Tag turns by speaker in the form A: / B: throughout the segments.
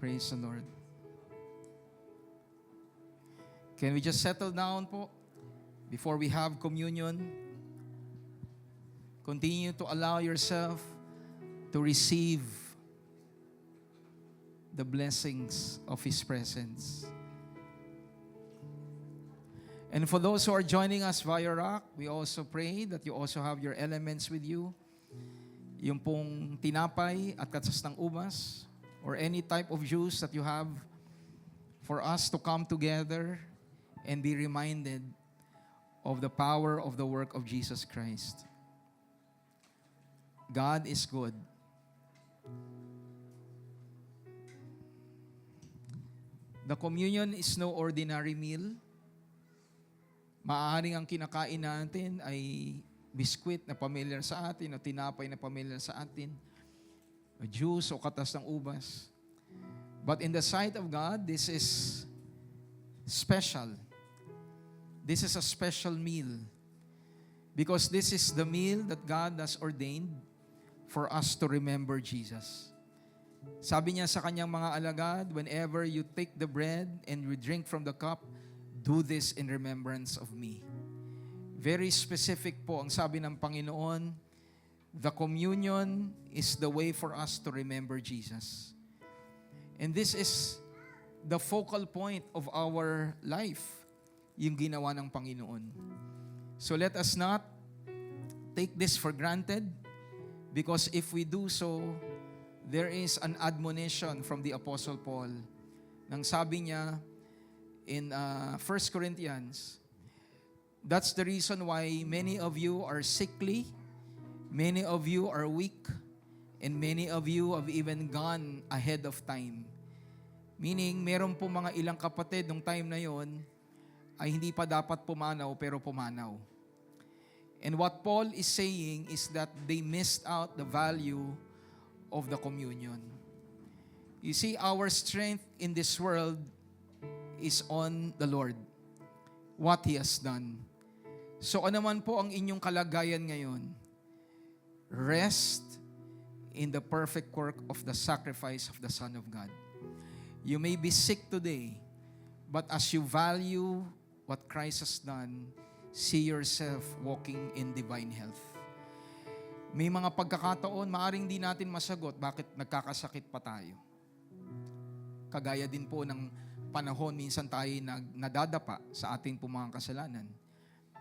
A: Praise the Lord. Can we just settle down po before we have communion? Continue to allow yourself to receive the blessings of His presence. And for those who are joining us via Rock, we also pray that you also have your elements with you. Yung pong tinapay at katas ng ubas, or any type of juice that you have, for us to come together and be reminded of the power of the work of Jesus Christ. God is good. The communion is no ordinary meal. Maaaring ang kinakain natin ay biskwit na familiar sa atin, o tinapay na familiar sa atin, o juice o katas ng ubas. But in the sight of God, this is special. This is a special meal. Because this is the meal that God has ordained for us to remember Jesus. Sabi niya sa kanyang mga alagad, whenever you take the bread and you drink from the cup, do this in remembrance of me. Very specific po ang sabi ng Panginoon, the communion is the way for us to remember Jesus. And this is the focal point of our life, yung ginawa ng Panginoon. So let us not take this for granted, because if we do so, there is an admonition from the Apostle Paul. Nang sabi niya in 1 Corinthians, that's the reason why many of you are sickly, many of you are weak, and many of you have even gone ahead of time. Meaning, meron po mga ilang kapatid nung time na yon ay hindi pa dapat pumanaw pero pumanaw. And what Paul is saying is that they missed out the value of the communion. You see, our strength in this world is on the Lord, what He has done. So ano man po ang inyong kalagayan ngayon, rest in the perfect work of the sacrifice of the Son of God. You may be sick today, but as you value what Christ has done, see yourself walking in divine health. May mga pagkakataon, maaring di natin masagot bakit nagkakasakit pa tayo. Kagaya din po ng panahon, minsan tayo nadadapa sa ating po mga kasalanan.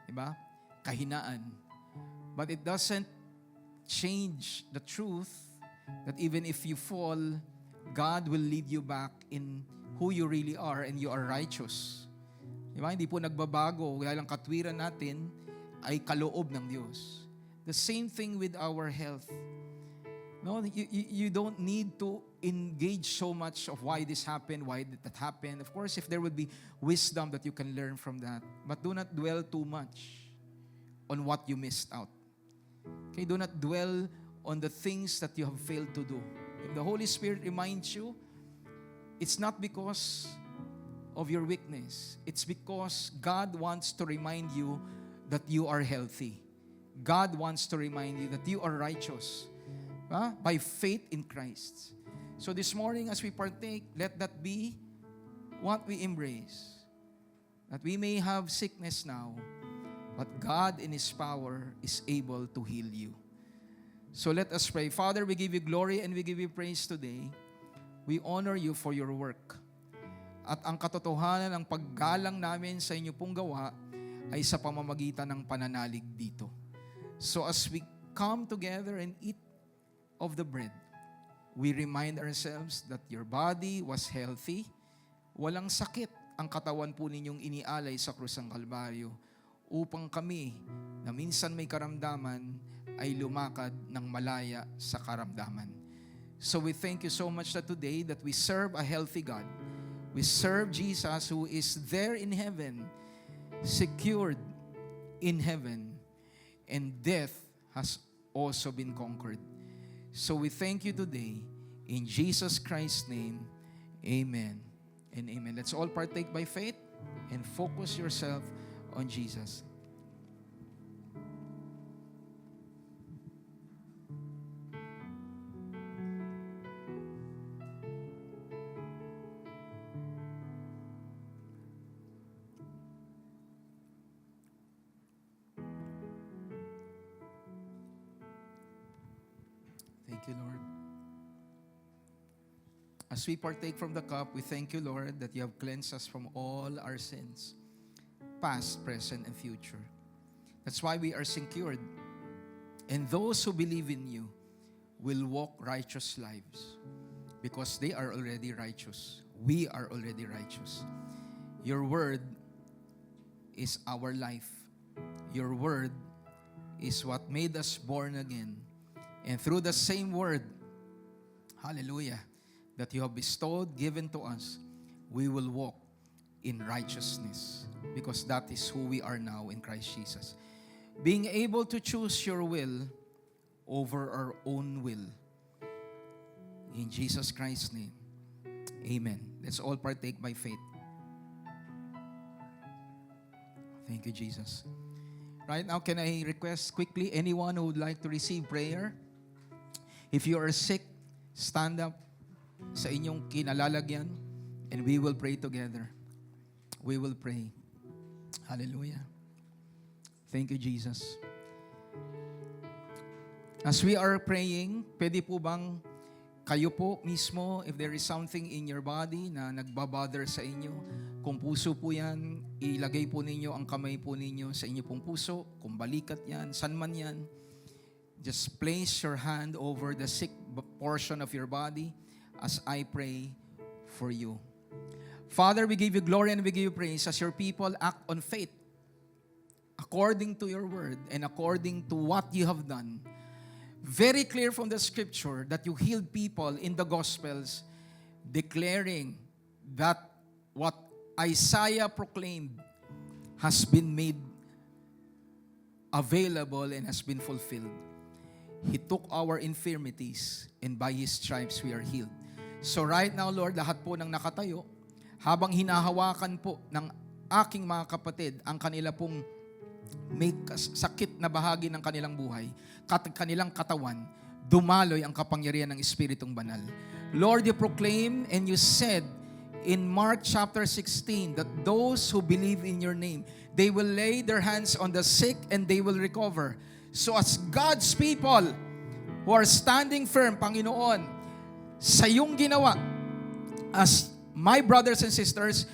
A: Diba? Kahinaan. But it doesn't change the truth that even if you fall, God will lead you back in who you really are, and you are righteous. Diba? Hindi po nagbabago dahil ang katwiran natin ay kaloob ng Diyos. The same thing with our health. No, you don't need to engage so much of why this happened, why did that happen. Of course, if there would be wisdom that you can learn from that. But do not dwell too much on what you missed out. Okay, do not dwell on the things that you have failed to do. If the Holy Spirit reminds you, it's not because of your weakness. It's because God wants to remind you that you are healthy. God wants to remind you that you are righteous. By faith in Christ. So this morning as we partake, let that be what we embrace. That we may have sickness now, but God in His power is able to heal you. So let us pray. Father, we give you glory and we give you praise today. We honor you for your work. At ang katotohanan ng paggalang namin sa inyo pong gawa ay sa pamamagitan ng pananalig dito. So as we come together and eat of the bread, we remind ourselves that your body was healthy. Walang sakit ang katawan po ninyong inialay sa krus ng Kalbaryo upang kami na minsan may karamdaman ay lumakad ng malaya sa karamdaman. So we thank you so much that today that we serve a healthy God. We serve Jesus who is there in heaven, secured in heaven, and death has also been conquered. So we thank you today. In Jesus Christ's name, amen and amen. Let's all partake by faith and focus yourself on Jesus. Thank you, Lord. As we partake from the cup, we thank you, Lord, that you have cleansed us from all our sins, past, present, and future. That's why we are secured. And those who believe in you will walk righteous lives because they are already righteous. We are already righteous. Your word is our life. Your word is what made us born again. And through the same word, hallelujah, that you have bestowed, given to us, we will walk in righteousness because that is who we are now in Christ Jesus. Being able to choose your will over our own will. In Jesus Christ's name, amen. Let's all partake by faith. Thank you, Jesus. Right now, can I request quickly anyone who would like to receive prayer? If you are sick, stand up sa inyong kinalalagyan and we will pray together. We will pray. Hallelujah. Thank you, Jesus. As we are praying, pwede po bang kayo po mismo, if there is something in your body na nagbabother sa inyo, kung puso po yan, ilagay po ninyo ang kamay po ninyo sa inyo pong puso, kung balikat yan, san man yan, just place your hand over the sick portion of your body as I pray for you. Father, we give you glory and we give you praise as your people act on faith according to your word and according to what you have done. Very clear from the scripture that you healed people in the Gospels, declaring that what Isaiah proclaimed has been made available and has been fulfilled. He took our infirmities and by His stripes we are healed. So right now, Lord, lahat po ng nakatayo, habang hinahawakan po ng aking mga kapatid ang kanila pong may sakit na bahagi ng kanilang buhay, kanilang katawan, dumaloy ang kapangyarihan ng Espiritong Banal. Lord, you proclaim and you said in Mark chapter 16 that those who believe in your name, they will lay their hands on the sick and they will recover. So as God's people who are standing firm, Panginoon, sa iyong ginawa, as my brothers and sisters,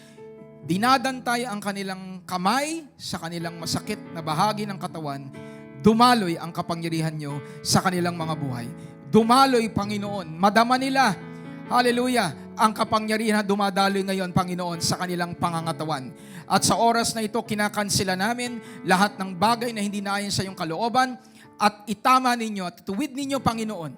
A: dinadantay ang kanilang kamay sa kanilang masakit na bahagi ng katawan, dumaloy ang kapangyarihan nyo sa kanilang mga buhay. Dumaloy, Panginoon. Madama nila, hallelujah, ang kapangyarihan na dumadaloy ngayon, Panginoon, sa kanilang pangangatawan. At sa oras na ito, kinakansela namin lahat ng bagay na hindi naayon sa iyong kalooban at itama ninyo at tuwid ninyo, Panginoon,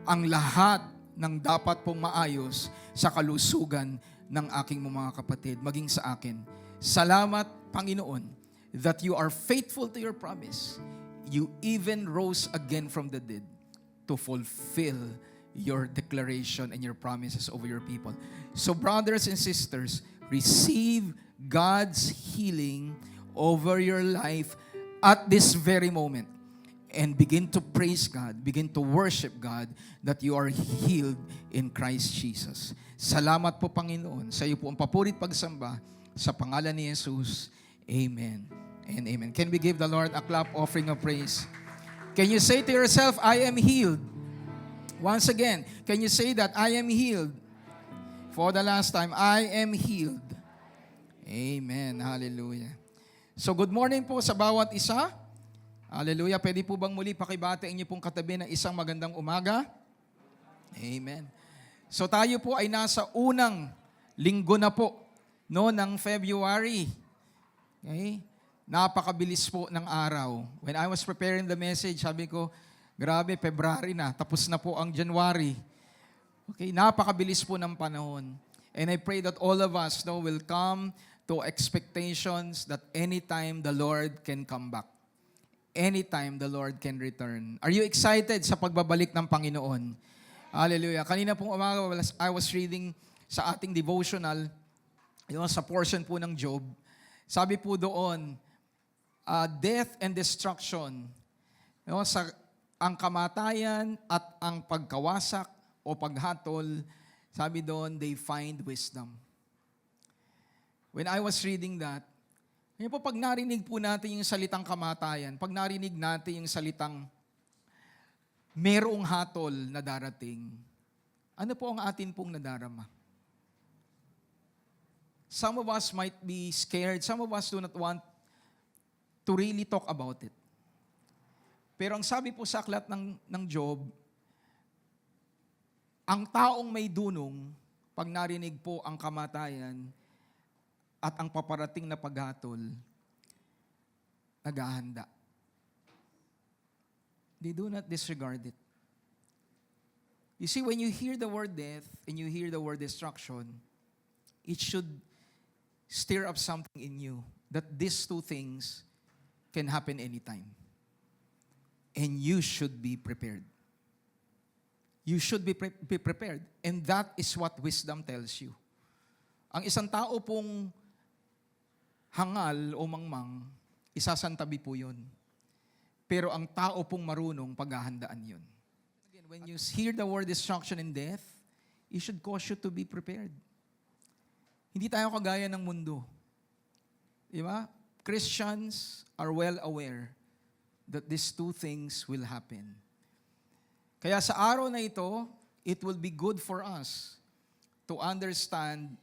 A: ang lahat ng dapat pong maayos sa kalusugan ng aking mga kapatid, maging sa akin. Salamat, Panginoon, that you are faithful to your promise. You even rose again from the dead to fulfill your declaration and your promises over your people. So brothers and sisters, receive God's healing over your life at this very moment and begin to praise God, begin to worship God that you are healed in Christ Jesus. Salamat po, Panginoon. Sa iyo po ang papurit pagsamba sa pangalan ni Jesus. Amen and amen. Can we give the Lord a clap offering of praise? Can you say to yourself, I am healed? Once again, can you say that I am healed? For the last time, I am healed. Amen. Hallelujah. So good morning po sa bawat isa. Hallelujah. Pwede po bang muli pakibate inyo pong katabi na isang magandang umaga? Amen. So tayo po ay nasa unang linggo na po ng February. Okay? Napakabilis po ng araw. When I was preparing the message, sabi ko, grabe, February na, tapos na po ang January. Okay, napakabilis po ng panahon. And I pray that all of us will come to expectations that anytime the Lord can come back. Anytime the Lord can return. Are you excited sa pagbabalik ng Panginoon? Hallelujah. Kanina pong umaga, I was reading sa ating devotional, sa portion po ng Job. Sabi po doon, death and destruction, ang kamatayan at ang pagkawasak o paghatol, sabi doon, they find wisdom. When I was reading that, ngayon po pag narinig po natin yung salitang kamatayan, pag narinig natin yung salitang merong hatol na darating, ano po ang atin pong nadarama? Some of us might be scared. Some of us do not want to really talk about it. Pero ang sabi po sa aklat ng Job, ang taong may dunong, pag narinig po ang kamatayan at ang paparating na paghatol, naghahanda. They do not disregard it. You see, when you hear the word death and you hear the word destruction, it should stir up something in you that these two things can happen anytime. And you should be prepared. You should be prepared. And that is what wisdom tells you. Ang isang tao pong hangal o mangmang, isasantabi po yun. Pero ang tao pong marunong, paghahandaan yun. Again, when you hear the word destruction and death, it should cause you to be prepared. Hindi tayo kagaya ng mundo. Di ba? Christians are well aware that these two things will happen. Kaya sa araw na ito, it will be good for us to understand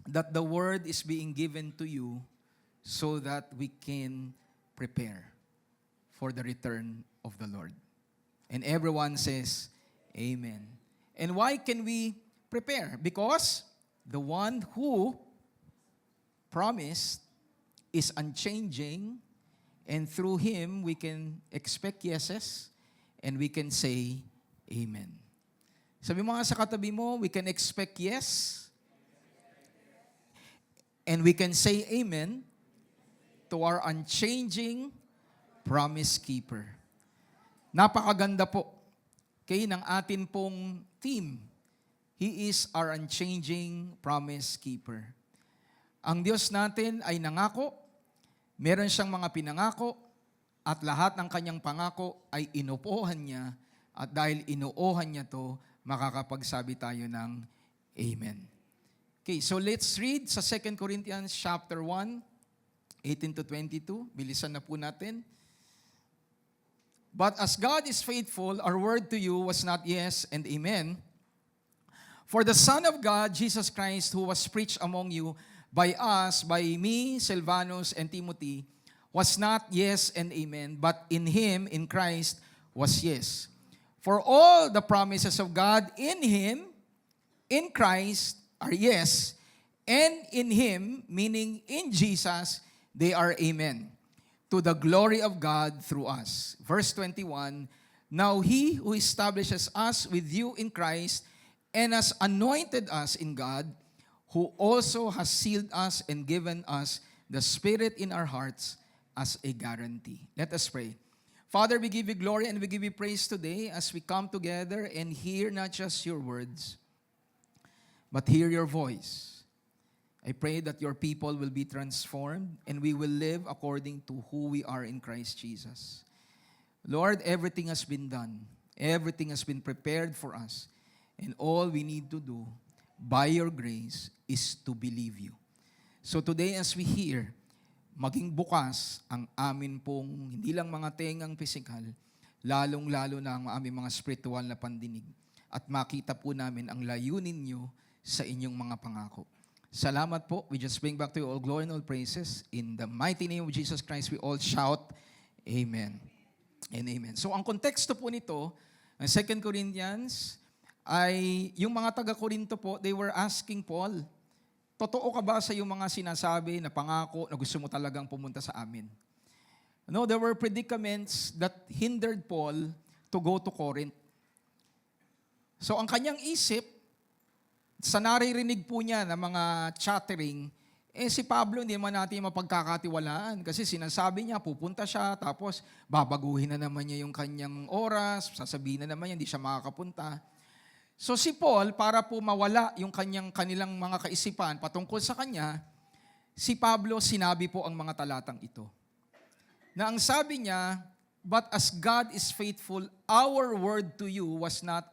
A: that the word is being given to you so that we can prepare for the return of the Lord. And everyone says, Amen. And why can we prepare? Because the one who promised is unchanging, and through Him we can expect yeses, and we can say, Amen. Sabi mo nga sa katabi mo, we can expect yes, and we can say Amen to our unchanging promise keeper. Napakaganda po kay ng atin pong team. He is our unchanging promise keeper. Ang Diyos natin ay nangako, meron siyang mga pinangako, at lahat ng kanyang pangako ay inuuhan niya, at dahil inuuhan niya to, makakapagsabi tayo ng Amen. Okay, so let's read sa 2 Corinthians chapter 1, 18 to 22. Bilisan na po natin. But as God is faithful, our word to you was not yes and amen. For the Son of God, Jesus Christ, who was preached among you by us, by me, Silvanus, and Timothy, was not yes and amen, but in Him, in Christ, was yes. For all the promises of God in Him, in Christ, are yes, and in Him, meaning in Jesus, they are amen, to the glory of God through us. Verse 21, Now He who establishes us with you in Christ and has anointed us in God, who also has sealed us and given us the Spirit in our hearts as a guarantee. Let us pray. Father, we give you glory and we give you praise today as we come together and hear not just your words, but hear your voice. I pray that your people will be transformed and we will live according to who we are in Christ Jesus. Lord, everything has been done. Everything has been prepared for us. And all we need to do, by your grace, is to believe you. So today as we hear, maging bukas ang amin pong, hindi lang mga tengang pisikal, lalong-lalo na ang aming mga spiritual na pandinig. At makita po namin ang layunin nyo sa inyong mga pangako. Salamat po. We just bring back to you all glory and all praises. In the mighty name of Jesus Christ, we all shout, Amen and Amen. So ang konteksto po nito, ang 2 Corinthians, ay yung mga taga-Korinto po, they were asking Paul, totoo ka ba sa iyong mga sinasabi na pangako na gusto mo talagang pumunta sa amin? No, there were predicaments that hindered Paul to go to Corinth. So ang kanyang isip, sa naririnig po niya ng mga chattering, si Pablo hindi man natin mapagkakatiwalaan kasi sinasabi niya, pupunta siya, tapos babaguhin na naman niya yung kanyang oras, sasabihin na naman niya, hindi siya makakapunta. So si Paul, para po mawala yung kanilang mga kaisipan patungkol sa kanya, si Pablo sinabi po ang mga talatang ito. Na ang sabi niya, but as God is faithful, our word to you was not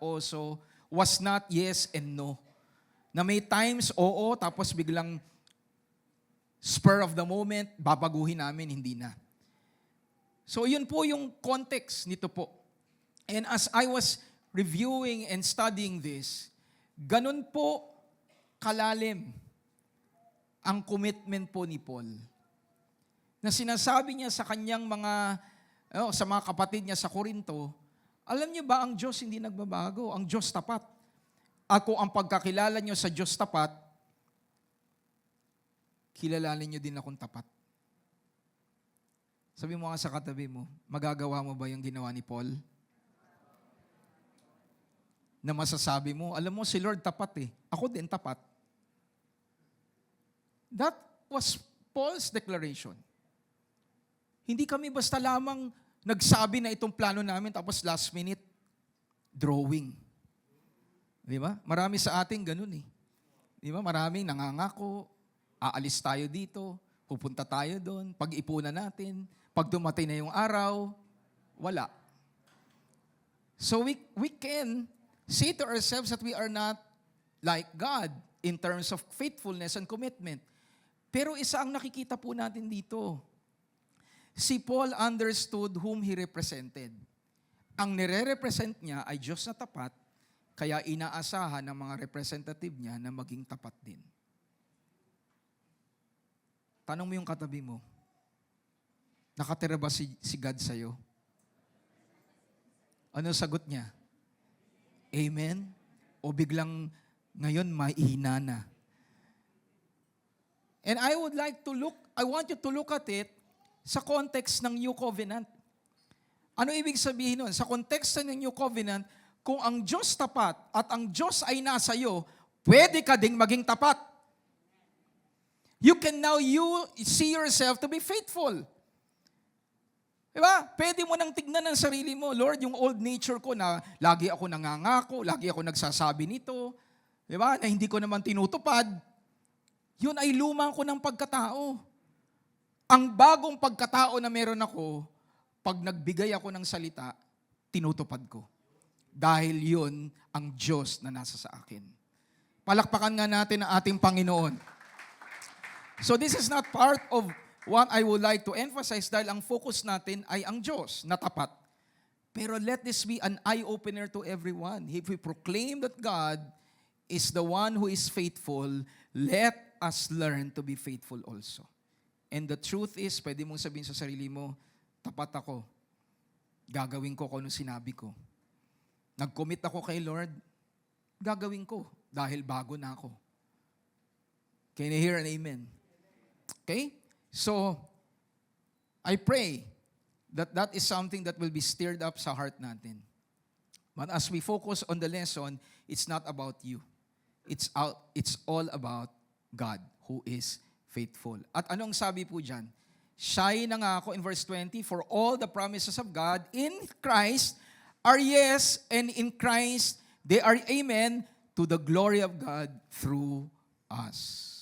A: yes and no. Na may times, oo, tapos biglang spur of the moment, babaguhin namin, hindi na. So yun po yung context nito po. And as I was reviewing and studying this, ganun po kalalim ang commitment po ni Paul. Na sinasabi niya sa kanyang sa mga kapatid niya sa Korinto, alam niyo ba ang Diyos hindi nagbabago, ang Diyos tapat. Ako ang pagkakilala niyo sa Diyos tapat, kilalanin niyo din akong tapat. Sabi mo nga sa katabi mo, magagawa mo ba yung ginawa ni Paul? Na masasabi mo, alam mo si Lord tapat ako din tapat. That was Paul's declaration. Hindi kami basta lamang nagsabi na itong plano namin tapos last minute, drawing. Di ba? Marami sa atin ganun Di ba? Maraming nangangako, aalis tayo dito, pupunta tayo doon, pag-ipunan natin, pag dumating na yung araw, wala. So we can say to ourselves that we are not like God in terms of faithfulness and commitment. Pero isa ang nakikita po natin dito. Si Paul understood whom he represented. Ang nire-represent niya ay Diyos na tapat, kaya inaasahan ng mga representative niya na maging tapat din. Tanong mo yung katabi mo, nakatira ba si God sa'yo? Ano sagot niya? Amen? O biglang ngayon mahina na? And I want you to look at it sa context ng New Covenant. Ano ibig sabihin nun? Sa context ng New Covenant, kung ang Diyos tapat at ang Diyos ay nasa iyo, pwede ka ding maging tapat. You can now see yourself to be faithful. Diba? Pwede mo nang tignan ng sarili mo, Lord, yung old nature ko na lagi ako nangangako, lagi ako nagsasabi nito, diba? Na hindi ko naman tinutupad. Yun ay lumang ko ng pagkatao. Ang bagong pagkatao na meron ako, pag nagbigay ako ng salita, tinutupad ko. Dahil yun ang Diyos na nasa sa akin. Palakpakan nga natin ang ating Panginoon. So this is not part of what I would like to emphasize dahil ang focus natin ay ang Diyos na tapat. Pero let this be an eye-opener to everyone. If we proclaim that God is the one who is faithful, let us learn to be faithful also. And the truth is, pwede mong sabihin sa sarili mo, tapat ako. Gagawin ko kung ano sinabi ko. Nag-commit ako kay Lord, gagawin ko dahil bago na ako. Can you hear an amen? Okay? So, I pray that that is something that will be stirred up sa heart natin. But as we focus on the lesson, it's not about you. It's all about God who is faithful. At anong sabi po dyan? Siya na nga ako in verse 20, for all the promises of God in Christ are yes, and in Christ they are amen to the glory of God through us.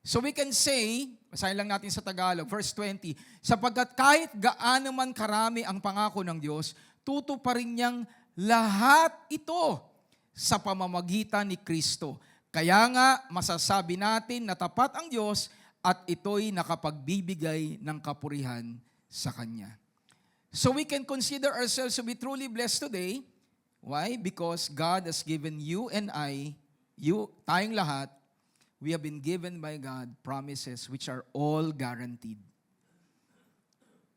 A: So we can say, basahin lang natin sa Tagalog, verse 20, sapagkat kahit gaano man karami ang pangako ng Diyos, tutuparin niyang lahat ito sa pamamagitan ni Kristo. Kaya nga, masasabi natin na tapat ang Diyos at ito'y nakapagbibigay ng kapurihan sa Kanya. So we can consider ourselves to be truly blessed today. Why? Because God has given you and I, tayong lahat, we have been given by God promises which are all guaranteed.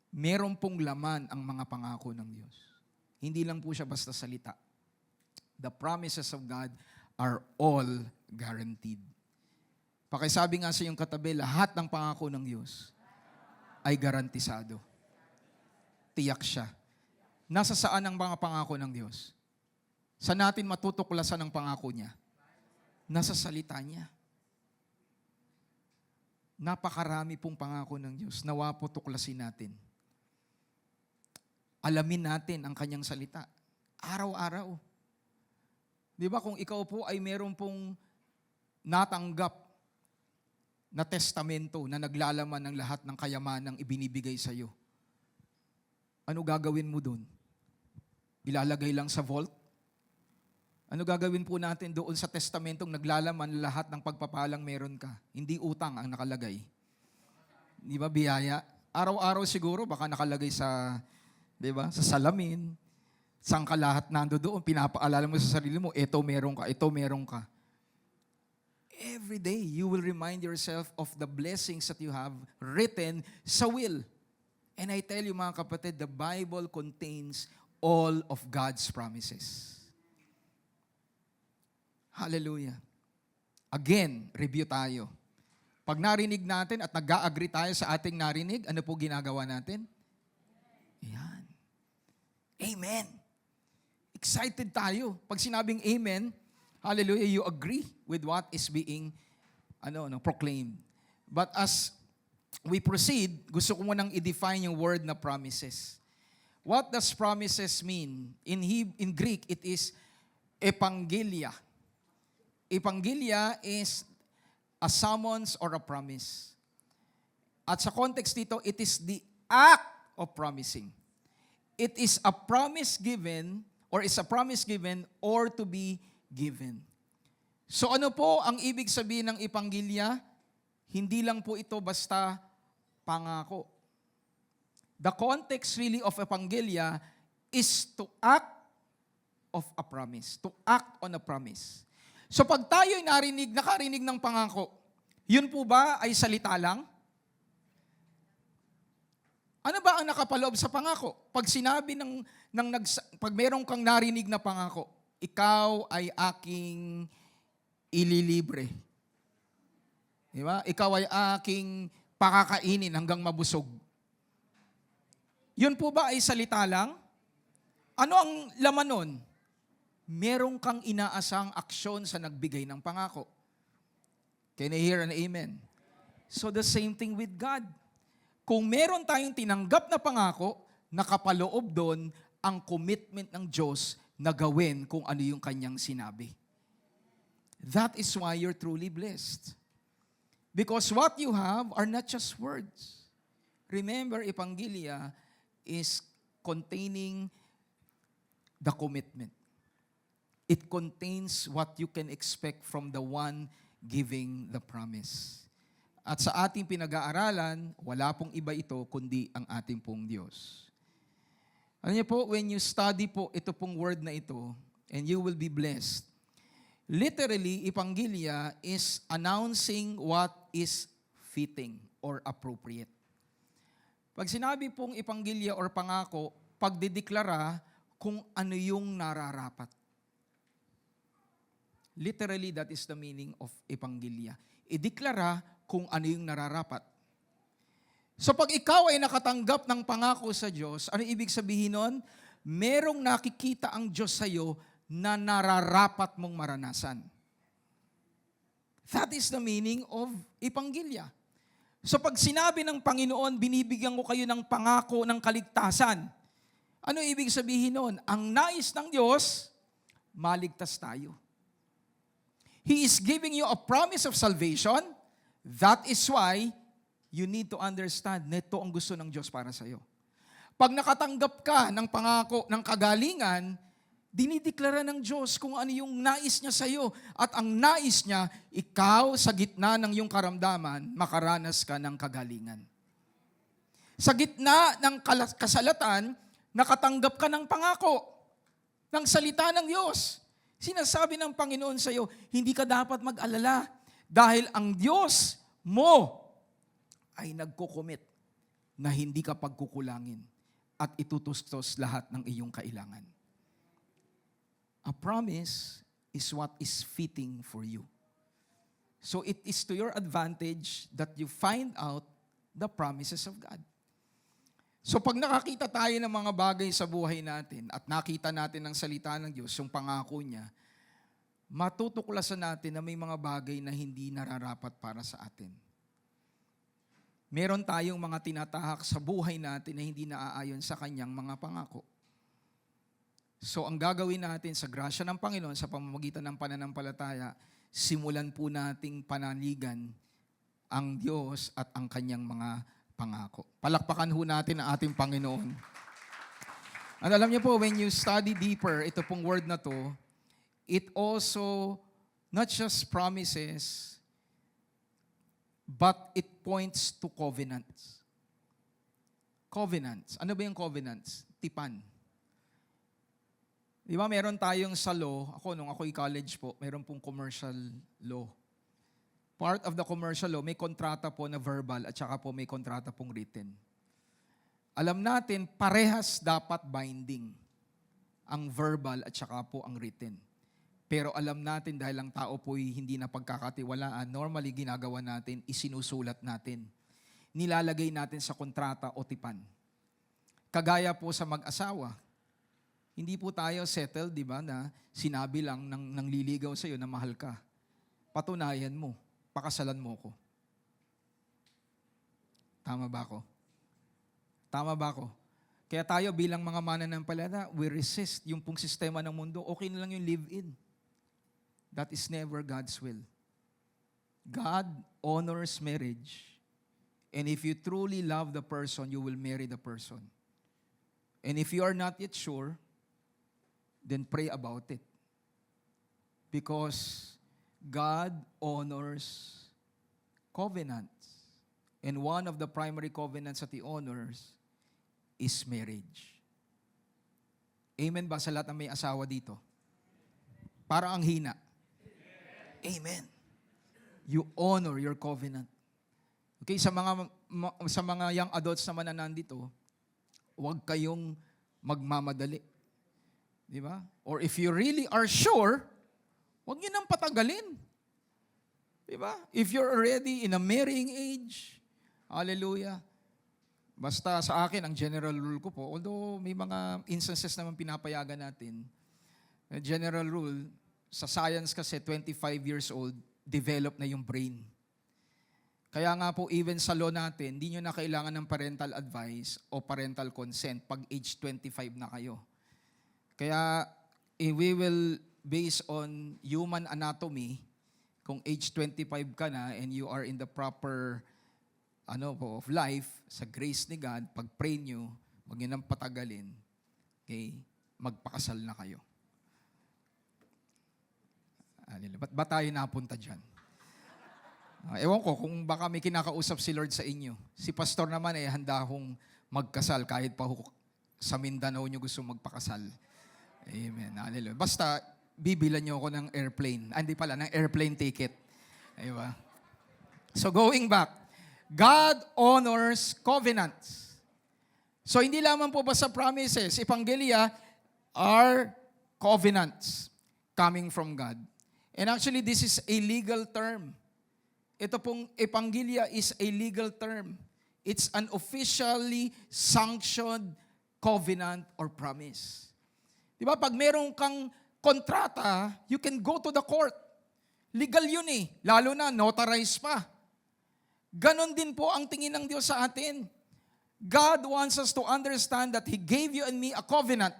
A: Meron pong laman ang mga pangako ng Diyos. Hindi lang po siya basta salita. The promises of God are all guaranteed. Pakisabi nga sa iyong katabi, lahat ng pangako ng Diyos ay garantisado. Tiyak siya. Nasa saan ang mga pangako ng Diyos? Saan natin matutuklasan ang pangako niya? Nasa salita niya. Napakarami pong pangako ng Diyos. Nawa po tuklasin natin. Alamin natin ang kanyang salita. Araw-araw. Di ba kung ikaw po ay meron pong natanggap na testamento na naglalaman ng lahat ng kayamanang ibinibigay sa iyo, ano gagawin mo doon? Ilalagay lang sa vault? Ano gagawin po natin doon sa testamentong naglalaman lahat ng pagpapalang meron ka? Hindi utang ang nakalagay. Di ba, biyaya? Araw-araw siguro baka nakalagay sa, di ba, sa salamin. Saan ka lahat nando doon, pinapaalala mo sa sarili mo, ito meron ka, ito meron ka. Every day, you will remind yourself of the blessings that you have written sa will. And I tell you mga kapatid, the Bible contains all of God's promises. Hallelujah. Again, review tayo. Pag narinig natin at nag-a-agree tayo sa ating narinig, ano po ginagawa natin? Ayan. Amen. Excited tayo. Pag sinabing amen, hallelujah, you agree with what is being proclaimed. But as we proceed, gusto ko munang i-define yung word na promises. What does promises mean? In Greek, it is epangelia. Epangelia is a summons or a promise. At sa context dito, it is the act of promising. It is a promise given or to be given. So ano po ang ibig sabihin ng epangelya? Hindi lang po ito basta pangako. The context really of epangelya is to act of a promise. To act on a promise. So pag tayo'y nakarinig ng pangako, yun po ba ay salita lang? Ano ba ang nakapaloob sa pangako? Pag sinabi pag meron kang narinig na pangako, ikaw ay aking ililibre. Di ba? Ikaw ay aking pakakainin hanggang mabusog. Yun po ba ay salita lang? Ano ang laman nun? Merong kang inaasang aksyon sa nagbigay ng pangako. Can I hear an amen? So the same thing with God. Kung meron tayong tinanggap na pangako, nakapaloob doon ang commitment ng Diyos na gawin kung ano yung kanyang sinabi. That is why you're truly blessed. Because what you have are not just words. Remember, epangelya is containing the commitment. It contains what you can expect from the one giving the promise. At sa ating pinag-aaralan, wala pong iba ito kundi ang ating pong Diyos. Alam niyo po, when you study po ito pong word na ito, and you will be blessed. Literally, epangelya is announcing what is fitting or appropriate. Pag sinabi pong epangelya or pangako, pagdideklara kung ano yung nararapat. Literally, that is the meaning of epangelya. Ideklara kung ano yung nararapat. So pag ikaw ay nakatanggap ng pangako sa Diyos, ano ibig sabihin nun? Merong nakikita ang Diyos sa iyo na nararapat mong maranasan. That is the meaning of epangelya. So pag sinabi ng Panginoon, binibigyan ko kayo ng pangako ng kaligtasan, ano ibig sabihin nun? Ang nais ng Diyos, maligtas tayo. He is giving you a promise of salvation. That is why you need to understand na ito ang gusto ng Diyos para sa iyo. Pag nakatanggap ka ng pangako, ng kagalingan, dinideklara ng Diyos kung ano yung nais niya sa iyo. At ang nais niya, ikaw sa gitna ng iyong karamdaman, makaranas ka ng kagalingan. Sa gitna ng kasalatan, nakatanggap ka ng pangako, ng salita ng Diyos. Sinasabi ng Panginoon sa iyo, hindi ka dapat mag-alala dahil ang Diyos mo ay nagko-commit na hindi ka pagkukulangin at itutustos lahat ng iyong kailangan. A promise is what is fitting for you. So it is to your advantage that you find out the promises of God. So pag nakakita tayo ng mga bagay sa buhay natin at nakita natin ang salita ng Diyos, yung pangako niya, matutuklasan natin na may mga bagay na hindi nararapat para sa atin. Meron tayong mga tinatahak sa buhay natin na hindi naaayon sa kanyang mga pangako. So ang gagawin natin sa grasya ng Panginoon sa pamamagitan ng pananampalataya, simulan po nating panaligan ang Diyos at ang kanyang mga pangako. Palakpakan ho natin ang ating Panginoon. At alam niyo po, when you study deeper, ito pong word na to, it also not just promises, but it points to covenants. Covenants. Ano ba yung covenants? Tipan. Di ba meron tayong sa law, nung ako'y college po, meron pong commercial law. Part of the commercial law, may kontrata po na verbal at saka po may kontrata pong written. Alam natin, parehas dapat binding ang verbal at saka po ang written. Pero alam natin dahil ang tao po'y hindi na pagkakatiwalaan, normally ginagawa natin, isinusulat natin. Nilalagay natin sa kontrata o tipan. Kagaya po sa mag-asawa, hindi po tayo settled, di ba, na sinabi lang ng liligaw sa'yo na mahal ka. Patunayan mo, pakasalan mo ko. Tama ba ako? Tama ba ako? Kaya tayo bilang mga mananampalataya, we resist yung pong sistema ng mundo. Okay na lang yung live-in. That is never God's will. God honors marriage. And if you truly love the person, you will marry the person. And if you are not yet sure, then pray about it. Because God honors covenants. And one of the primary covenants that He honors is marriage. Amen ba sa lahat ng may asawa dito? Parang ang hina. Amen. You honor your covenant. Okay, sa mga young adults naman na nandito, huwag kayong magmamadali. Di ba? Or if you really are sure, huwag niyo nang patagalin. Di ba? If you're already in a marrying age, hallelujah. Basta sa akin, ang general rule ko po, although may mga instances naman pinapayagan natin, general rule, sa science kasi 25 years old, develop na yung brain. Kaya nga po, even sa law natin, hindi nyo na kailangan ng parental advice o parental consent pag age 25 na kayo. Kaya we will, based on human anatomy, kung age 25 ka na and you are in the proper of life, sa grace ni God, pag-pray nyo, huwag nyo nang patagalin, okay, magpakasal na kayo. Ba't ba tayo napunta dyan? Ewan ko, kung baka may kinakausap si Lord sa inyo. Si pastor naman handa hong magkasal kahit pa sa Mindanao nyo gusto magpakasal. Amen. Hallelujah. Basta, bibilan nyo ako ng airplane. Hindi pala, ng airplane ticket. Diba? So going back, God honors covenants. So hindi lamang po ba sa promises, Epanggelia are covenants coming from God. And actually, this is a legal term. Ito pong Epanggelia is a legal term. It's an officially sanctioned covenant or promise. Di ba? Pag meron kang kontrata, you can go to the court. Legal yun lalo na notarized pa. Ganon din po ang tingin ng Diyos sa atin. God wants us to understand that He gave you and me a covenant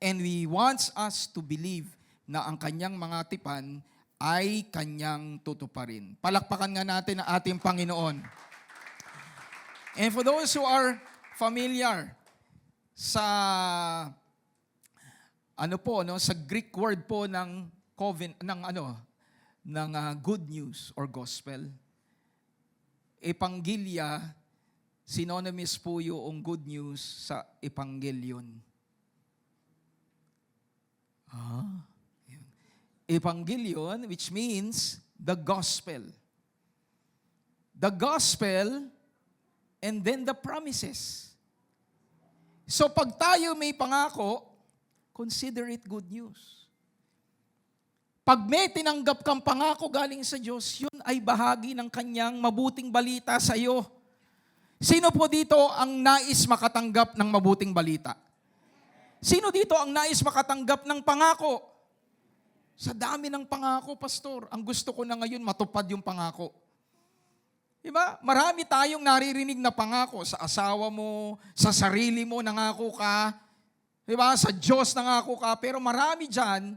A: and He wants us to believe na ang kanyang mga tipan ay kanyang tutuparin. Palakpakan nga natin ang ating Panginoon. And for those who are familiar sa sa Greek word po ng good news or gospel, Epanggelia, synonymous po yung good news sa Evangelion. Evangelion, which means the gospel. The gospel and then the promises. So pag tayo may pangako, consider it good news. Pag may tinanggap kang pangako galing sa Diyos, yun ay bahagi ng kanyang mabuting balita sa iyo. Sino po dito ang nais makatanggap ng mabuting balita? Sino dito ang nais makatanggap ng pangako? Sa dami ng pangako, pastor, ang gusto ko na ngayon matupad yung pangako. Diba? Marami tayong naririnig na pangako sa asawa mo, sa sarili mo, nangako ka. Diba? Sa Diyos nangako ka. Pero marami dyan,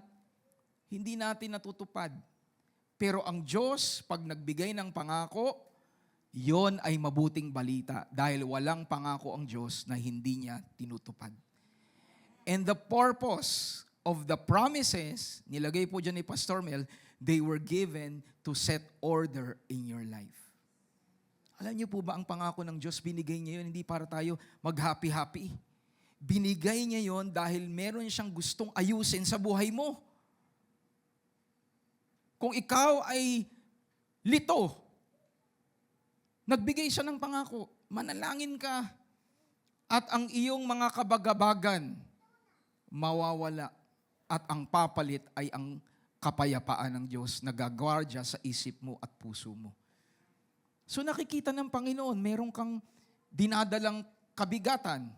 A: hindi natin natutupad. Pero ang Diyos, pag nagbigay ng pangako, yon ay mabuting balita dahil walang pangako ang Diyos na hindi niya tinutupad. And the purpose of the promises, nilagay po dyan ni Pastor Mel, they were given to set order in your life. Alam niyo po ba ang pangako ng Diyos, binigay niya yun, hindi para tayo mag-happy-happy. Binigay niya yon dahil meron siyang gustong ayusin sa buhay mo. Kung ikaw ay lito, nagbigay siya ng pangako, manalangin ka, at ang iyong mga kabagabagan mawawala, at ang papalit ay ang kapayapaan ng Diyos na gagwardya sa isip mo at puso mo. So nakikita ng Panginoon, meron kang dinadalang kabigatan.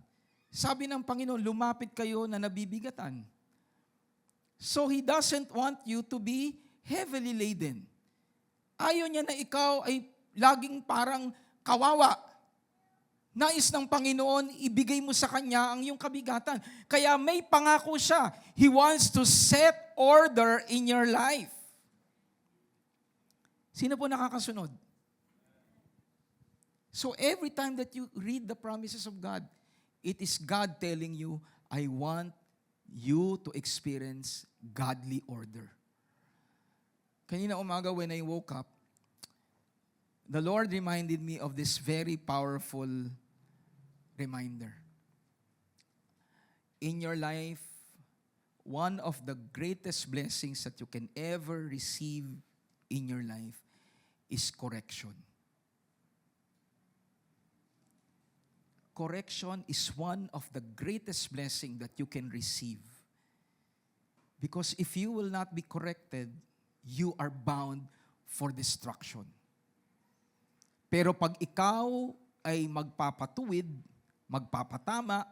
A: Sabi ng Panginoon, lumapit kayo na nabibigatan. So He doesn't want you to be heavily laden. Ayaw niya na ikaw ay laging parang kawawa. Nais ng Panginoon, ibigay mo sa Kanya ang iyong kabigatan. Kaya may pangako siya. He wants to set order in your life. Sino po nakakasunod? So every time that you read the promises of God, it is God telling you, I want you to experience godly order. Kanina umaga when I woke up, the Lord reminded me of this very powerful reminder. In your life, one of the greatest blessings that you can ever receive in your life is correction. Correction is one of the greatest blessings that you can receive. Because if you will not be corrected, you are bound for destruction. Pero pag ikaw ay magpapatuwid, magpapatama,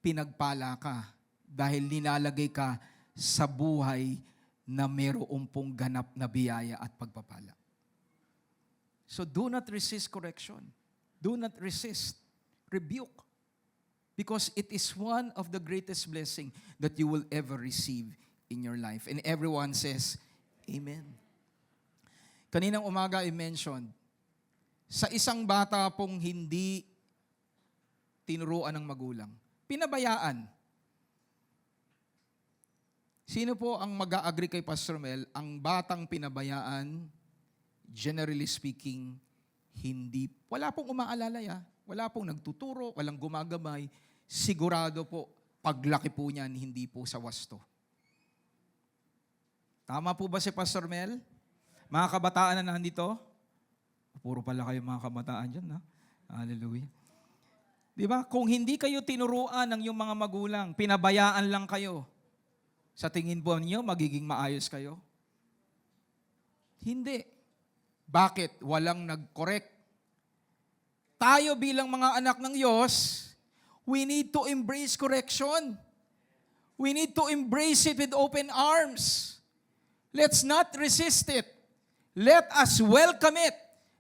A: pinagpala ka dahil nilalagay ka sa buhay na mayroong pong ganap na biyaya at pagpapala. So do not resist correction. Do not resist rebuke. Because it is one of the greatest blessings that you will ever receive in your life. And everyone says, Amen. Kaninang umaga I mentioned, sa isang bata pong hindi tinuruan ng magulang, pinabayaan. Sino po ang mag-a-agree kay Pastor Mel? Ang batang pinabayaan, generally speaking, wala pong umaalalay, wala pong nagtuturo, walang gumagabay, sigurado po, paglaki po niyan, hindi po sa wasto. Tama po ba si Pastor Mel? Mga kabataan na nandito? Puro pala kayo mga kabataan dyan, ha? Hallelujah. Di ba? Kung hindi kayo tinuruan ng iyong mga magulang, pinabayaan lang kayo, sa tingin po niyo, magiging maayos kayo? Hindi. Bakit? Walang nag-correct. Tayo bilang mga anak ng Diyos, we need to embrace correction. We need to embrace it with open arms. Let's not resist it. Let us welcome it.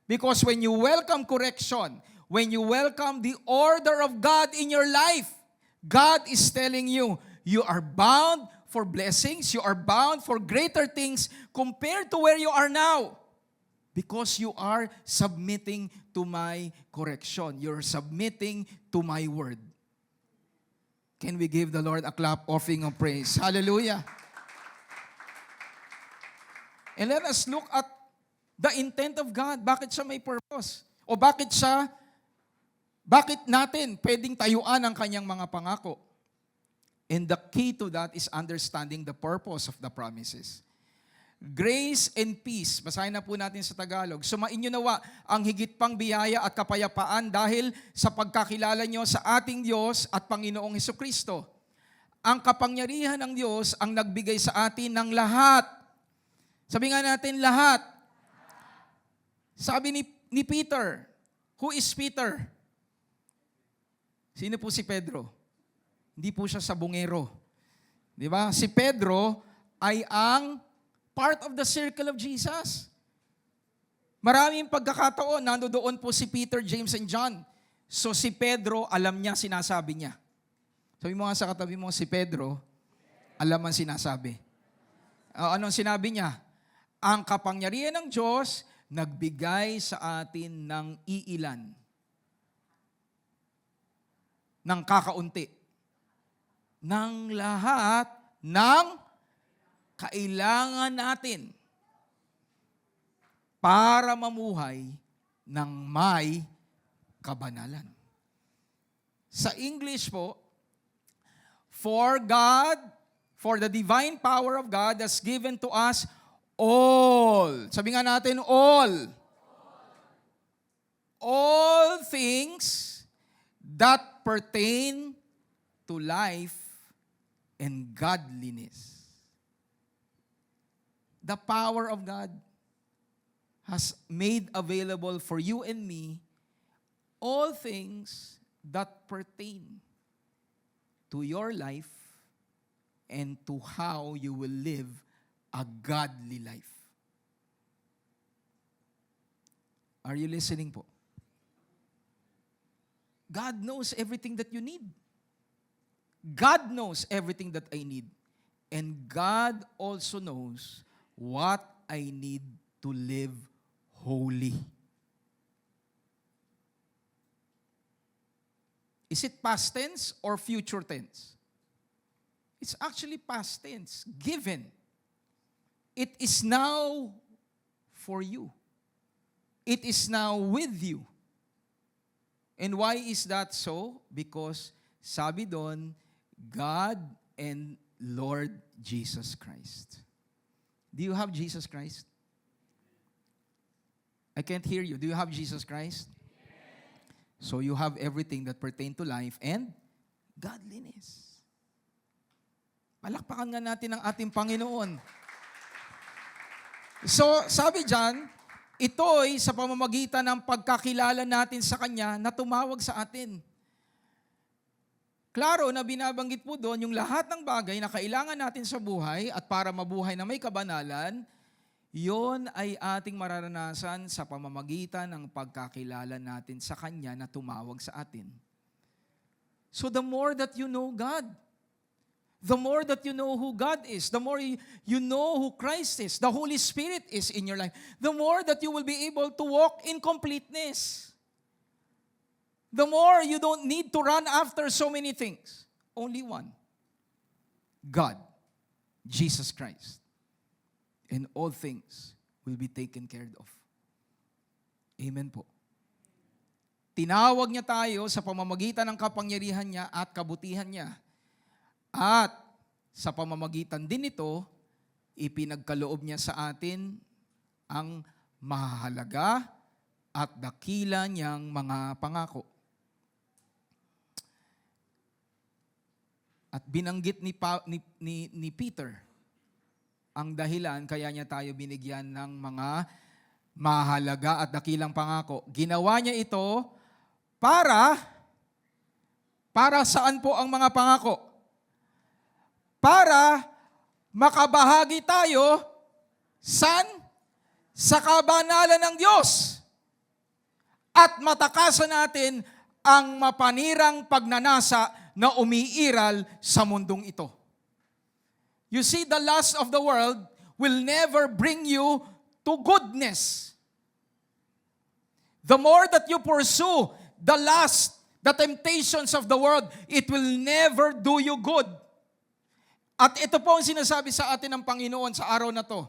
A: Because when you welcome correction, when you welcome the order of God in your life, God is telling you, you are bound for blessings, you are bound for greater things compared to where you are now. Because you are submitting to my correction. You're submitting to my word. Can we give the Lord a clap offering of praise? Hallelujah. And let us look at the intent of God. Bakit siya may purpose? O bakit natin pwedeng tayuan ang kanyang mga pangako? And the key to that is understanding the purpose of the promises. Grace and peace, basahin na po natin sa Tagalog, sumainyo nawa ang higit pang biyaya at kapayapaan dahil sa pagkakilala nyo sa ating Diyos at Panginoong Hesukristo. Ang kapangyarihan ng Diyos ang nagbigay sa atin ng lahat. Sabi nga natin, lahat. Sabi ni Peter, who is Peter? Sino po si Pedro? Hindi po siya sabongero. Di ba? Si Pedro ay ang part of the circle of Jesus. Maraming pagkakataon, nandoon po si Peter, James, and John. So si Pedro, alam niya, sinasabi niya. Sabi mo nga sa katabi mo, si Pedro, alam ang sinasabi. Anong sinabi niya? Ang kapangyarihan ng Diyos, nagbigay sa atin ng iilan. Ng kakaunti. Ng lahat ng kailangan natin para mamuhay ng may kabanalan. Sa English po, for the divine power of God has given to us all. Sabi nga natin, all. All things that pertain to life and godliness. The power of God has made available for you and me all things that pertain to your life and to how you will live a godly life. Are you listening po? God knows everything that you need. God knows everything that I need. And God also knows what I need to live holy. Is it past tense or future tense? It's actually past tense, given. It is now for you. It is now with you. And why is that so? Because sabi doon, God and Lord Jesus Christ. Do you have Jesus Christ? I can't hear you. Do you have Jesus Christ? So you have everything that pertain to life and godliness. Palakpakan nga natin ang ating Panginoon. So, sabi dyan, ito'y sa pamamagitan ng pagkakilala natin sa Kanya na tumawag sa atin. Klaro na binabanggit po doon yung lahat ng bagay na kailangan natin sa buhay at para mabuhay na may kabanalan, yon ay ating mararanasan sa pamamagitan ng pagkakilala natin sa Kanya na tumawag sa atin. So the more that you know God, the more that you know who God is, the more you know who Christ is, the Holy Spirit is in your life, the more that you will be able to walk in completeness. The more you don't need to run after so many things. Only one. God, Jesus Christ. And all things will be taken care of. Amen po. Tinawag niya tayo sa pamamagitan ng kapangyarihan niya at kabutihan niya. At sa pamamagitan din nito, ipinagkaloob niya sa atin ang mahalaga at dakila niyang mga pangako. At binanggit ni Peter ang dahilan kaya niya tayo binigyan ng mga mahalaga at dakilang pangako. Ginawa niya ito para saan po ang mga pangako? Para makabahagi tayo saan? Sa kabanalan ng Diyos. At matakasan natin ang mapanirang pagnanasa na umiiral sa mundong ito. You see, the lust of the world will never bring you to goodness. The more that you pursue the lust, the temptations of the world, it will never do you good. At ito po ang sinasabi sa atin ng Panginoon sa araw na to.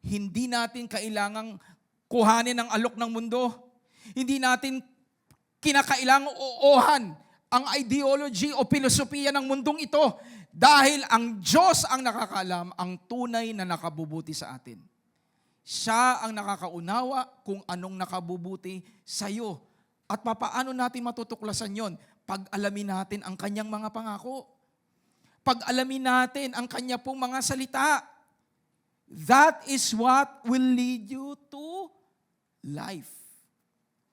A: Hindi natin kailangang kuhanin ang alok ng mundo. Hindi natin kinakailangang uuhan ang ideology o filosofiya ng mundong ito. Dahil ang Diyos ang nakakaalam, ang tunay na nakabubuti sa atin. Siya ang nakakaunawa kung anong nakabubuti sa iyo. At papaano natin matutuklasan yon? Pag alamin natin ang kanyang mga pangako. Pag alamin natin ang kanya pong mga salita. That is what will lead you to life.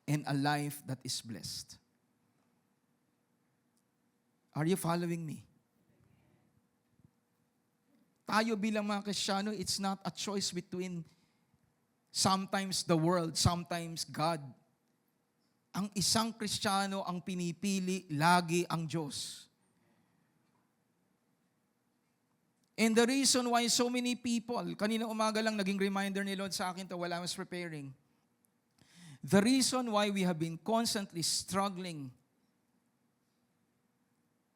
A: And a life that is blessed. Are you following me? Tayo bilang mga Kristiyano, it's not a choice between sometimes the world, sometimes God. Ang isang Kristiyano ang pinipili lagi ang Diyos. And the reason why so many people, kanina umaga lang naging reminder ni Lord sa akin to while I was preparing. The reason why we have been constantly struggling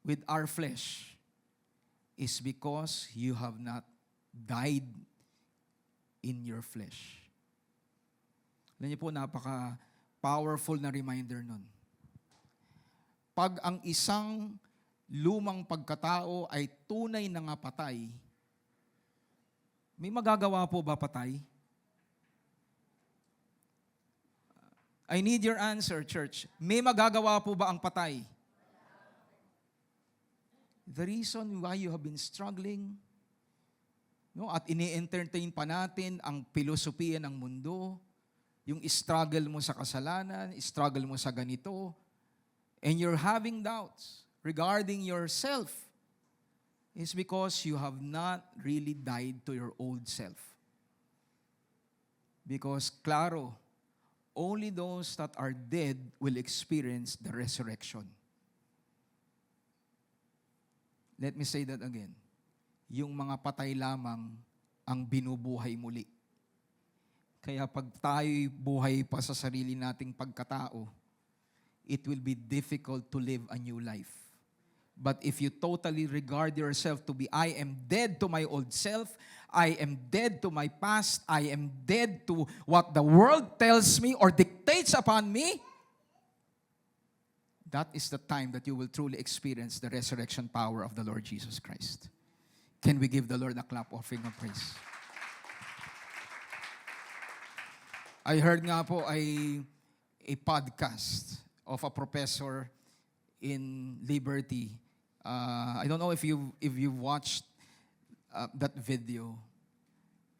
A: with our flesh is because you have not died in your flesh. Alam niyo po, napaka-powerful na reminder nun. pag ang isang lumang pagkatao ay tunay na nga patay, may magagawa po ba patay? I need your answer, church. May magagawa po ba ang patay? The reason why you have been struggling, no, at ini-entertain pa natin ang pilosopiya ng mundo, yung struggle mo sa kasalanan, struggle mo sa ganito, and you're having doubts regarding yourself, is because you have not really died to your old self. Because, klaro, only those that are dead will experience the resurrection. Let me say that again. Yung mga patay lamang ang binubuhay muli. Kaya pag tayo'y buhay pa sa sarili nating pagkatao, it will be difficult to live a new life. But if you totally regard yourself to be, I am dead to my old self, I am dead to my past, I am dead to what the world tells me or dictates upon me, that is the time that you will truly experience the resurrection power of the Lord Jesus Christ. Can we give the Lord a clap offering of praise? I heard nga po a podcast of a professor in Liberty. I don't know if you've watched that video.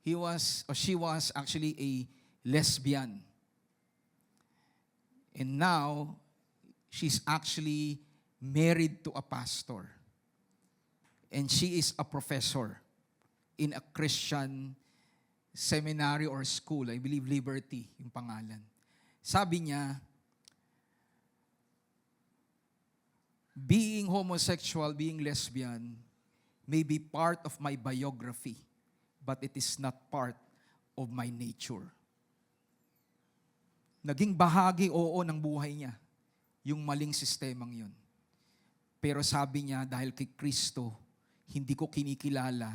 A: He was or she was actually a lesbian, and now she's actually married to a pastor, and she is a professor in a Christian seminary or school. I believe Liberty yung pangalan. Sabi niya, being homosexual, being lesbian, may be part of my biography, but it is not part of my nature. Naging bahagi, oo, ng buhay niya, yung maling sistemang yun. Pero sabi niya, dahil kay Kristo, hindi ko kinikilala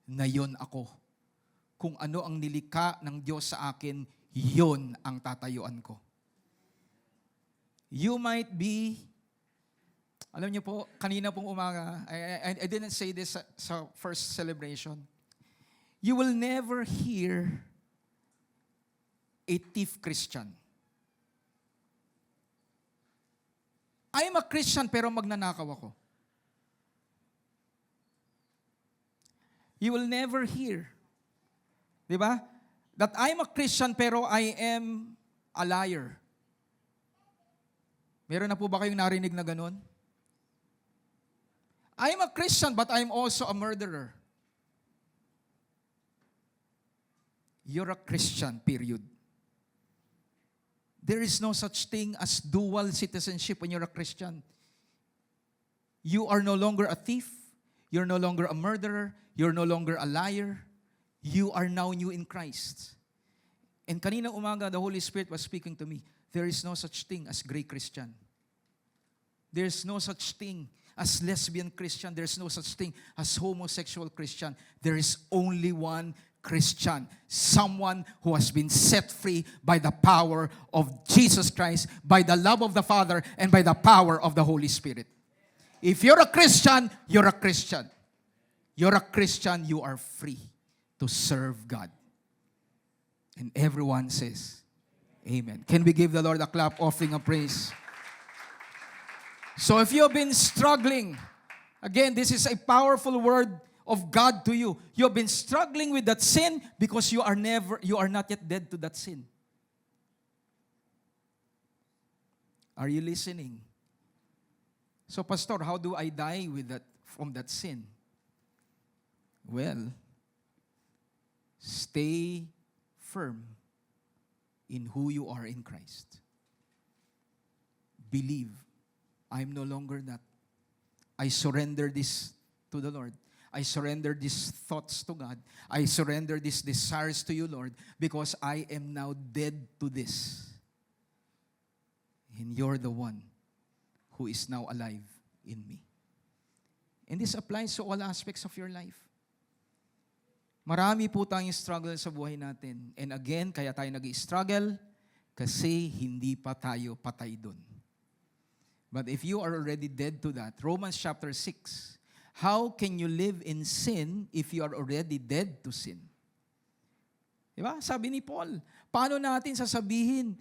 A: na yun ako. Kung ano ang nilikha ng Diyos sa akin, yun ang tatayuan ko. You might be, alam niyo po, kanina pong umaga, I didn't say this sa first celebration. You will never hear a thief Christian. I'm a Christian pero magnanakaw ako. You will never hear, di ba? That I'm a Christian pero I am a liar. Meron na po ba kayong narinig na ganun? I'm a Christian but I'm also a murderer. You're a Christian, period. There is no such thing as dual citizenship when you're a Christian. You are no longer a thief. You're no longer a murderer. You're no longer a liar. You are now new in Christ. And kanina umaga, the Holy Spirit was speaking to me. There is no such thing as gray Christian. There's no such thing as lesbian Christian. There's no such thing as homosexual Christian. There is only one Christian. Someone who has been set free by the power of Jesus Christ, by the love of the Father, and by the power of the Holy Spirit. If you're a Christian, you're a Christian. You're a Christian, you are free to serve God. And everyone says, Amen. Can we give the Lord a clap offering of praise? So if you have been struggling, again, this is a powerful word of God to you. You have been struggling with that sin because you are not yet dead to that sin. Are you listening? So, Pastor, how do I die from that sin? Well, stay firm in who you are in Christ. Believe, I'm no longer that. I surrender this to the Lord. I surrender these thoughts to God. I surrender these desires to you, Lord, because I am now dead to this. And you're the one who is now alive in me. And this applies to all aspects of your life. Marami po tayong struggle sa buhay natin. And again, kaya tayo nag-struggle kasi hindi pa tayo patay dun. But if you are already dead to that, Romans chapter 6, how can you live in sin if you are already dead to sin? Diba? Sabi ni Paul, paano natin sasabihin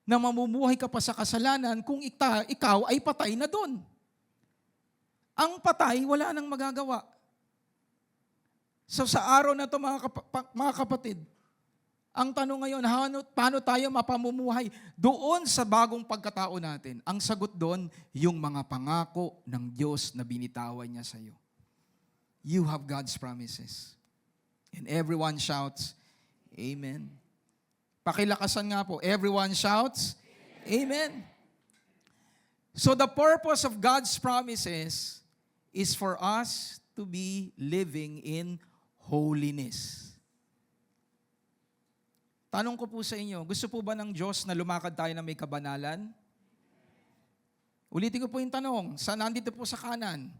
A: na mamumuhay ka pa sa kasalanan kung ikaw ay patay na doon? Ang patay, wala nang magagawa. So sa araw na ito, mga kapatid, ang tanong ngayon, paano tayo mapamumuhay doon sa bagong pagkatao natin? Ang sagot doon, yung mga pangako ng Diyos na binitawan niya sa iyo. You have God's promises. And everyone shouts, Amen. Pakilakasan nga po, everyone shouts, Amen. So the purpose of God's promises is for us to be living in holiness. Tanong ko po sa inyo, gusto po ba ng Diyos na lumakad tayo na may kabanalan? Ulitin ko po yung tanong, nandito po sa kanan.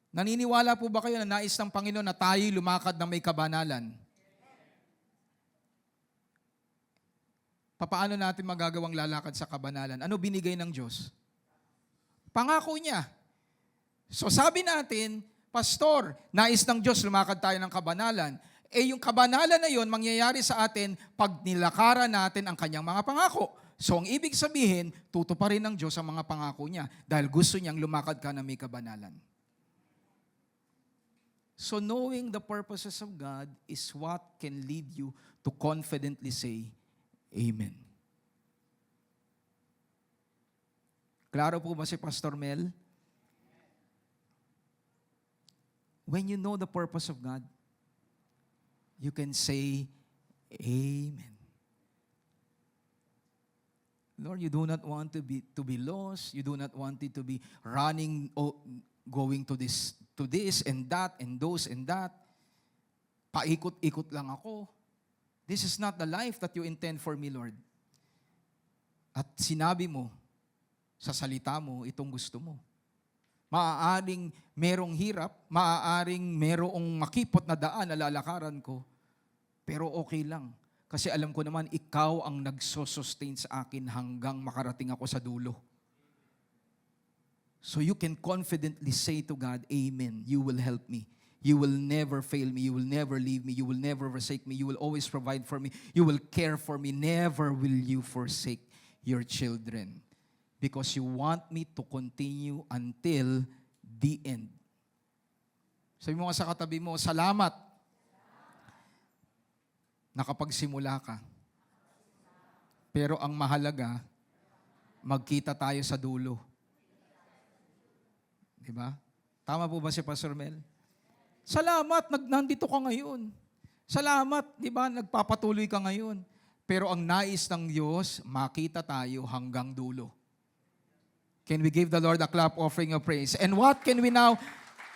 A: Naniniwala po ba kayo na nais ng Panginoon na tayo lumakad na may kabanalan? Paano natin magagawang lalakad sa kabanalan? Ano binigay ng Diyos? Pangako niya. So sabi natin, Pastor, nais ng Diyos lumakad tayo ng kabanalan. Yung kabanalan na yon mangyayari sa atin pag nilakaran natin ang kanyang mga pangako. So ang ibig sabihin, tutuparin ng Diyos ang mga pangako niya dahil gusto niyang lumakad ka na may kabanalan. So knowing the purposes of God is what can lead you to confidently say, Amen. Klaro po ba si Pastor Mel? When you know the purpose of God, you can say, Amen. Lord, you do not want to be lost. You do not want it to be running, going to this and that and those and that. Paikot-ikot lang ako. This is not the life that you intend for me, Lord. At sinabi mo, sa salita mo, itong gusto mo. Maaaring merong hirap, maaaring merong makipot na daan na lalakaran ko, pero okay lang. Kasi alam ko naman, ikaw ang nagsosustain sa akin hanggang makarating ako sa dulo. So you can confidently say to God, Amen, you will help me. You will never fail me. You will never leave me. You will never forsake me. You will always provide for me. You will care for me. Never will you forsake your children. Because you want me to continue until the end. Sabi mo nga sa katabi mo, salamat. Nakapagsimula ka. Pero ang mahalaga, magkita tayo sa dulo. Diba? Tama po ba si Pastor Mel? Salamat, nandito ka ngayon. Salamat, di ba, nagpapatuloy ka ngayon. Pero ang nais ng Diyos, makita tayo hanggang dulo. Can we give the Lord a clap offering of praise? And what can we now,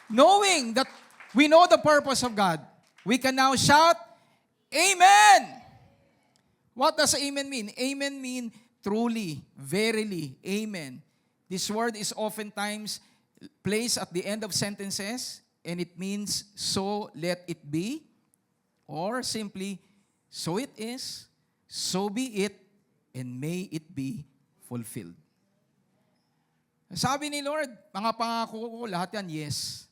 A: knowing that we know the purpose of God, we can now shout, Amen! What does Amen mean? Amen mean truly, verily, Amen. This word is oftentimes placed at the end of sentences, and it means, so let it be, or simply, so it is, so be it, and may it be fulfilled. Sabi ni Lord, mga pangako ko, lahat yan, yes.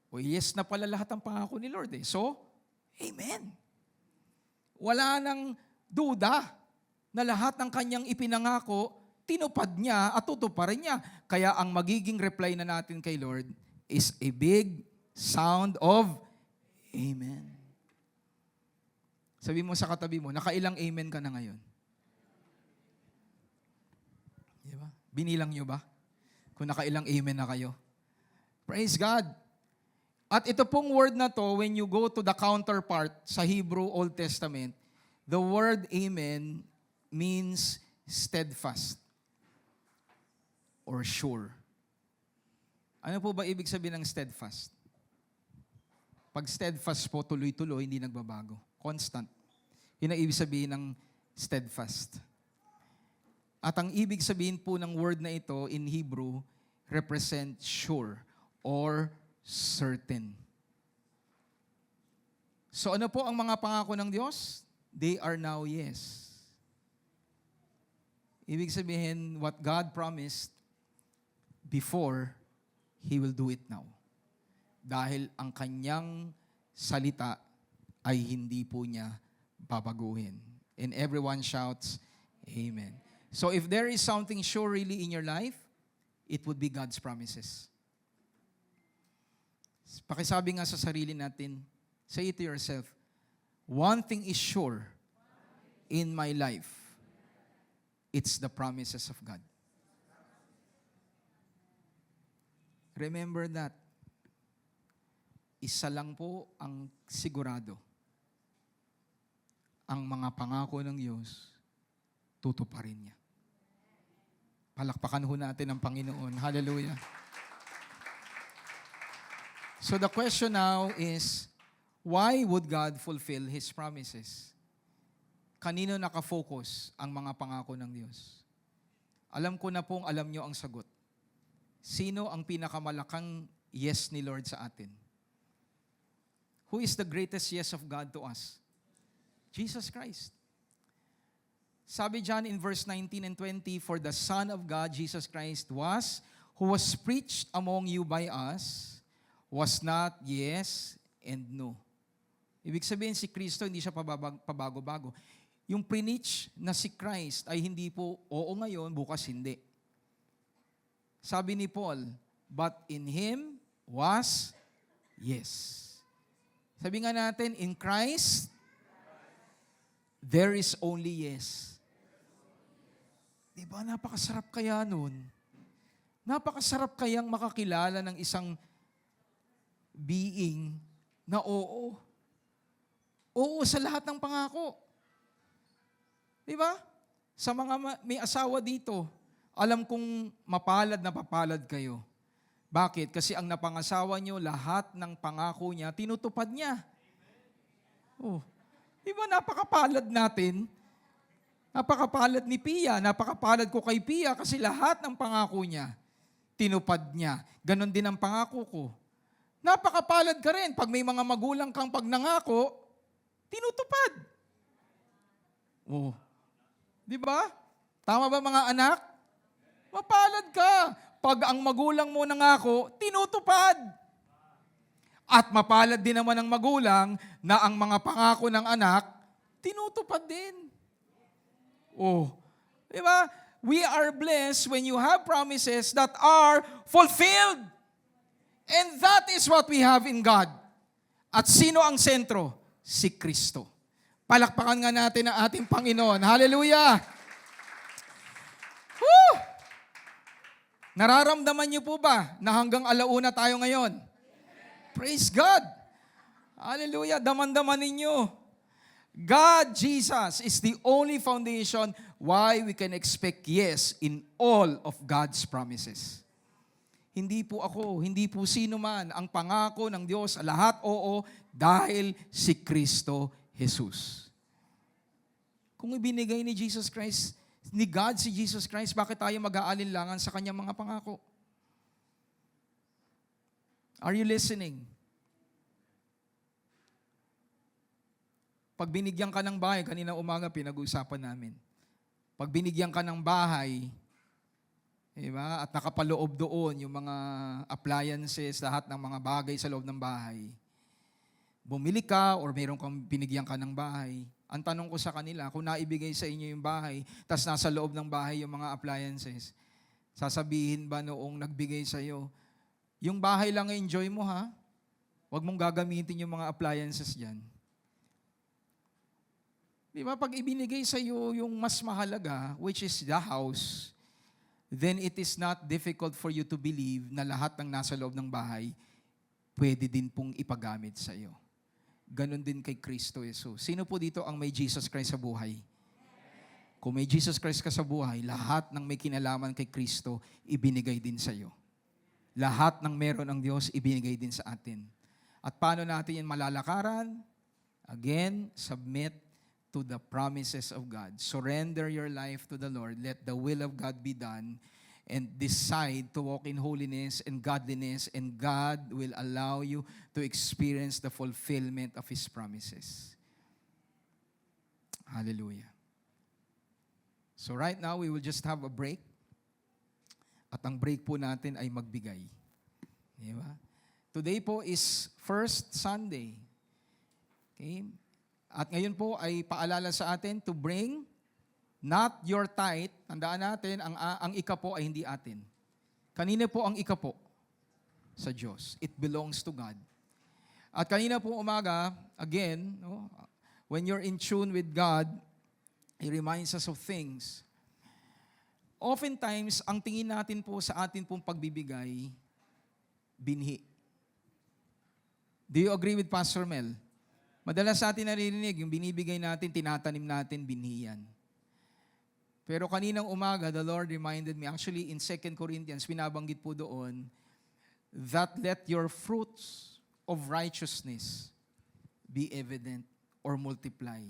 A: O yes na pala lahat ng pangako ni Lord eh. So, Amen. Wala nang duda na lahat ng kanyang ipinangako, tinupad niya at tutuparin niya. Kaya ang magiging reply na natin kay Lord is a big sound of Amen. Sabi mo sa katabi mo, nakailang Amen ka na ngayon? Diba? Binilang nyo ba? Kung nakailang Amen na kayo. Praise God. At ito pong word na to, when you go to the counterpart sa Hebrew Old Testament, the word Amen means steadfast or sure. Ano po ba ibig sabihin ng steadfast? Pag steadfast po, tuloy-tuloy, hindi nagbabago. Constant. Yun ang ibig sabihin ng steadfast. At ang ibig sabihin po ng word na ito in Hebrew, represent sure or certain. So ano po ang mga pangako ng Diyos? They are now yes. Ibig sabihin, what God promised before, He will do it now. Dahil ang kanyang salita ay hindi po niya babaguhin. And everyone shouts, Amen. So if there is something sure really in your life, it would be God's promises. Pakisabi nga sa sarili natin, say it to yourself, one thing is sure in my life, it's the promises of God. Remember that. Isa lang po ang sigurado. Ang mga pangako ng Diyos, tutuparin niya. Palakpakan ho natin ang Panginoon. Hallelujah. So the question now is, why would God fulfill His promises? Kanino nakafocus ang mga pangako ng Diyos? Alam ko na pong alam nyo ang sagot. Sino ang pinakamalakang yes ni Lord sa atin? Who is the greatest yes of God to us? Jesus Christ. Sabi dyan in verse 19 and 20, for the Son of God, Jesus Christ, who was preached among you by us, was not yes and no. Ibig sabihin si Kristo, hindi siya pabago-bago. Yung preach na si Christ ay hindi po oo ngayon, bukas hindi. Sabi ni Paul, but in Him was yes. Sabi nga natin, in Christ, there is only yes. Diba, napakasarap kaya nun? Napakasarap kayang makakilala ng isang being na oo. Oo sa lahat ng pangako. Diba? Sa mga may asawa dito, alam kong mapalad na papalad kayo. Bakit? Kasi ang napangasawa nyo, lahat ng pangako niya, tinutupad niya. Oh. Diba napakapalad natin? Napakapalad ni Pia, napakapalad ko kay Pia kasi lahat ng pangako niya, tinupad niya. Ganon din ang pangako ko. Napakapalad ka rin. Pag may mga magulang kang pag nangako, tinutupad. Oh. Diba? Tama ba mga anak? Mapalad ka. Pag ang magulang mo nangako, tinutupad. At mapalad din naman ang magulang na ang mga pangako ng anak, tinutupad din. Oh, di ba? We are blessed when you have promises that are fulfilled. And that is what we have in God. At sino ang sentro? Si Kristo. Palakpakan nga natin ang ating Panginoon. Hallelujah! Woo! Nararamdaman niyo po ba na hanggang alauna tayo ngayon? Praise God! Hallelujah! Daman-daman ninyo. God, Jesus, is the only foundation why we can expect yes in all of God's promises. Hindi po ako, hindi po sino man ang pangako ng Diyos, lahat oo, dahil si Kristo Jesus. Kung ibinigay ni Jesus Christ, ni God si Jesus Christ, bakit tayo mag-aalinlangan sa kanyang mga pangako? Are you listening? Pag binigyan ka ng bahay, kanina umaga pinag-uusapan namin. Pag binigyan ka ng bahay, diba, at nakapaloob doon yung mga appliances, lahat ng mga bagay sa loob ng bahay, bumili ka or mayroon kang binigyan ka ng bahay, ang tanong ko sa kanila, kung naibigay sa inyo yung bahay, tas nasa loob ng bahay yung mga appliances, sasabihin ba noong nagbigay sa iyo, yung bahay lang enjoy mo ha? Huwag mong gagamitin yung mga appliances dyan. Di ba? Pag ibinigay sa iyo yung mas mahalaga, which is the house, then it is not difficult for you to believe na lahat ng nasa loob ng bahay, pwede din pong ipagamit sa iyo. Ganon din kay Kristo Jesus. Sino po dito ang may Jesus Christ sa buhay? Kung may Jesus Christ ka sa buhay, lahat ng may kinalaman kay Kristo, ibinigay din sa iyo. Lahat ng meron ang Diyos, ibinigay din sa atin. At paano natin yan malalakaran? Again, submit to the promises of God. Surrender your life to the Lord. Let the will of God be done. And decide to walk in holiness and godliness, and God will allow you to experience the fulfillment of His promises. Hallelujah. So right now, we will just have a break. At ang break po natin ay magbigay. Di ba? Today po is first Sunday. Okay? At ngayon po ay paalala sa atin to bring not your tithe. Tandaan natin, ang ika po ay hindi atin. Kanina po ang ika po? Sa Diyos. It belongs to God. At kanina po umaga, again, no, when you're in tune with God, He reminds us of things. Oftentimes, ang tingin natin po sa atin pong pagbibigay, binhi. Do you agree with Pastor Mel? Madalas sa atin naririnig, yung binibigay natin, tinatanim natin, binhi yan. Pero kaninang umaga, the Lord reminded me, actually in 2 Corinthians, binabanggit po doon, that let your fruits of righteousness be evident or multiply.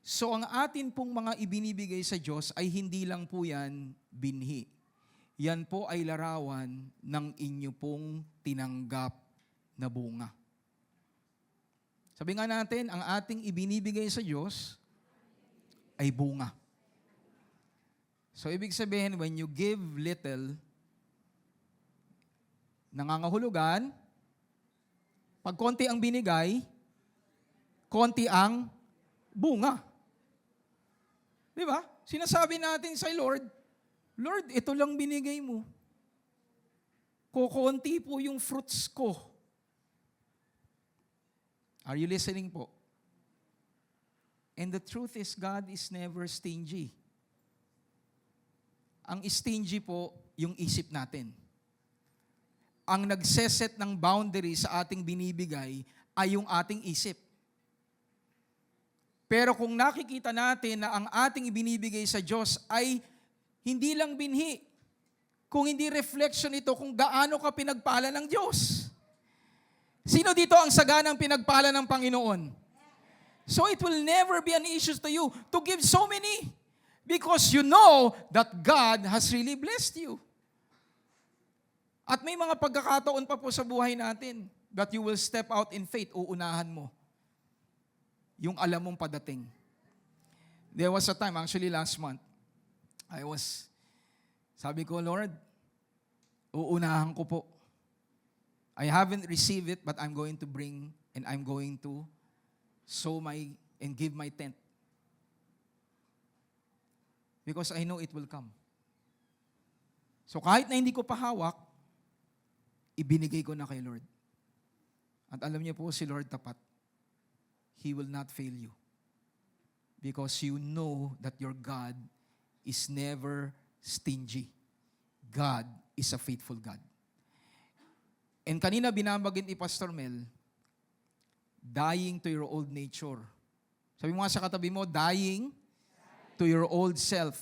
A: So ang atin pong mga ibinibigay sa Diyos ay hindi lang po yan binhi. Yan po ay larawan ng inyo pong tinanggap na bunga. Sabi nga natin, ang ating ibinibigay sa Diyos ay bunga. So ibig sabihin, when you give little, nangangahulugan, pag konti ang binigay, konti ang bunga. Di ba? Sinasabi natin sa Lord, Lord, ito lang binigay mo. Kukunti po yung fruits ko. Are you listening po? And the truth is, God is never stingy. Ang stingy po, yung isip natin. Ang nagseset ng boundary sa ating binibigay ay yung ating isip. Pero kung nakikita natin na ang ating ibinibigay sa Diyos ay hindi lang binhi, kung hindi reflection ito kung gaano ka pinagpala ng Diyos. Sino dito ang saganang pinagpala ng Panginoon? So it will never be an issue to you to give so many because you know that God has really blessed you. At may mga pagkakataon pa po sa buhay natin that you will step out in faith, uunahan mo yung alam mong padating. There was a time, actually last month, sabi ko, Lord, uunahan ko po. I haven't received it, but I'm going to bring and I'm going to sow and give my tenth. Because I know it will come. So kahit na hindi ko pa hawak, ibinigay ko na kay Lord. At alam niyo po, si Lord tapat. He will not fail you. Because you know that your God is never stingy. God is a faithful God. And kanina binabagin ni Pastor Mel, dying to your old nature. Sabi mo nga sa katabi mo, dying to your old self.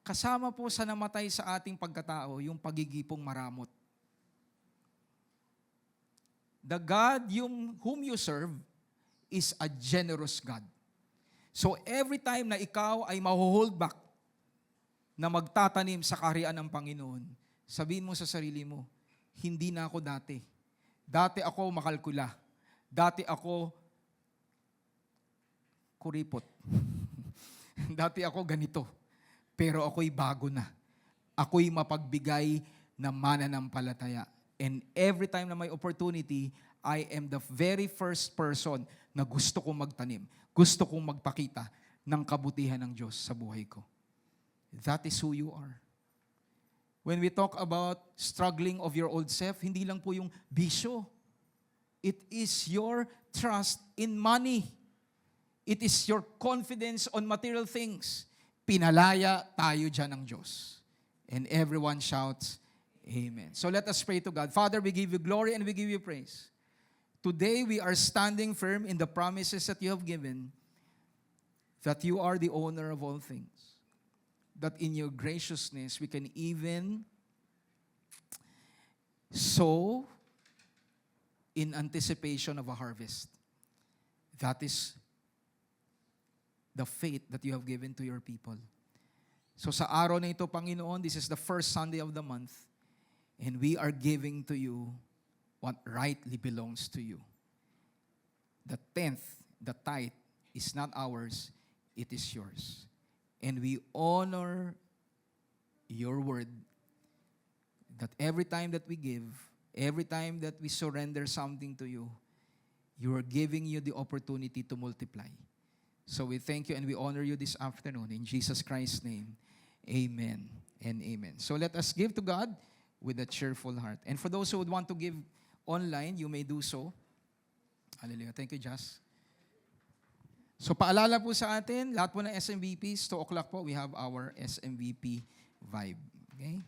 A: Kasama po sa namatay sa ating pagkatao, yung pagigipong maramot. The God whom you serve is a generous God. So every time na ikaw ay maho-hold back na magtatanim sa kaharian ng Panginoon, sabihin mo sa sarili mo, hindi na ako dati. Dati ako makalkula. Dati ako kuripot. Dati ako ganito. Pero ako'y bago na. Ako'y mapagbigay na mananampalataya. And every time na may opportunity, I am the very first person na gusto kong magtanim. Gusto kong magpakita ng kabutihan ng Diyos sa buhay ko. That is who you are. When we talk about struggling of your old self, hindi lang po yung bisyo. It is your trust in money. It is your confidence on material things. Pinalaya tayo dyan ng Diyos. And everyone shouts, Amen. So let us pray to God. Father, we give you glory and we give you praise. Today we are standing firm in the promises that you have given, that you are the owner of all things. That in your graciousness we can even sow in anticipation of a harvest. That is the faith that you have given to your people. So sa araw na ito, Panginoon, this is the first Sunday of the month, and we are giving to you what rightly belongs to you. The tenth, the tithe, is not ours, it is yours. and we honor your word that every time that we give, every time that we surrender something to you, you are giving you the opportunity to multiply. So we thank you and we honor you this afternoon. In Jesus Christ's name, amen and amen. So let us give to God with a cheerful heart. And for those who would want to give online, you may do so. Hallelujah. Thank you, Jas. So paalala po sa atin, lahat po ng SMVPs, 2 o'clock po, we have our SMVP vibe. Okay?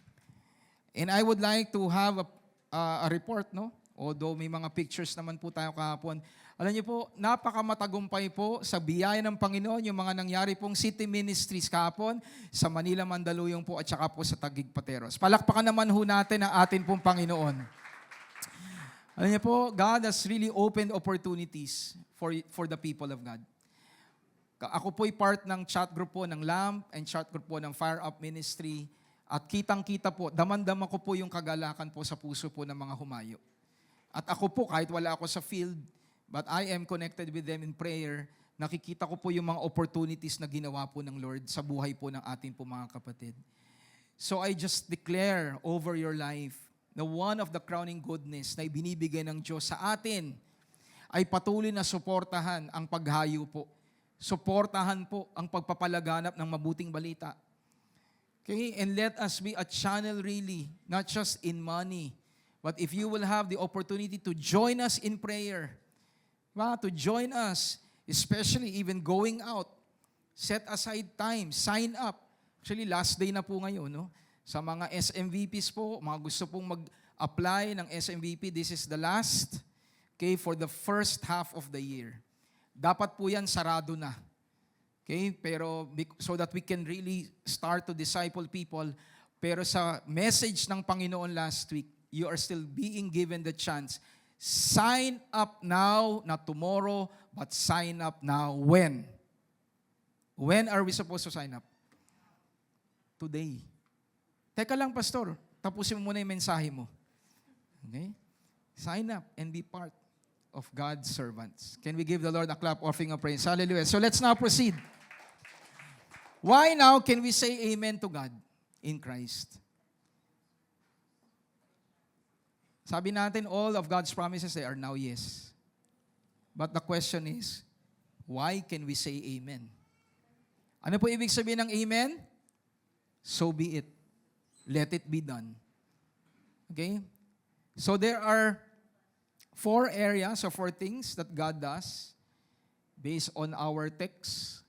A: And I would like to have a report, no? Although may mga pictures naman po tayo kahapon. Alam niyo po, napakamatagumpay po sa biyaya ng Panginoon yung mga nangyari pong city ministries kahapon sa Manila, Mandaluyong po at saka po sa Taguig, Pateros. Palakpakan naman ho natin ang atin pong Panginoon. Alam niyo po, God has really opened opportunities for the people of God. Ako po'y part ng chat group po ng LAMP and chat group po ng Fire Up Ministry. At kitang-kita po, daman-dama ko po yung kagalakan po sa puso po ng mga humayo. At ako po, kahit wala ako sa field, but I am connected with them in prayer, nakikita ko po yung mga opportunities na ginawa po ng Lord sa buhay po ng ating po mga kapatid. So I just declare over your life na one of the crowning goodness na ibinibigay ng Diyos sa atin ay patuloy na suportahan ang paghayo po. Suportahan po ang pagpapalaganap ng mabuting balita. Okay? And let us be a channel really, not just in money, but if you will have the opportunity to join us in prayer, to join us, especially even going out, set aside time, sign up. Actually, last day na po ngayon, no? Sa mga SMVPs po, mga gusto pong mag-apply ng SMVP, this is the last, okay, for the first half of the year. Dapat po yan sarado na. Okay? Pero so that we can really start to disciple people. Pero sa message ng Panginoon last week, you are still being given the chance. Sign up now, not tomorrow, but sign up now. When? When are we supposed to sign up? Today. Teka lang, Pastor. Tapusin mo muna yung mensahe mo. Okay? Sign up and be part of God's servants. Can we give the Lord a clap offering of praise? Hallelujah. So let's now proceed. Why now can we say amen to God in Christ? Sabi natin, all of God's promises, they are now yes. But the question is, why can we say amen? Ano po ibig sabihin ng amen? So be it. Let it be done. Okay? So there are 4 areas or 4 things that God does based on our text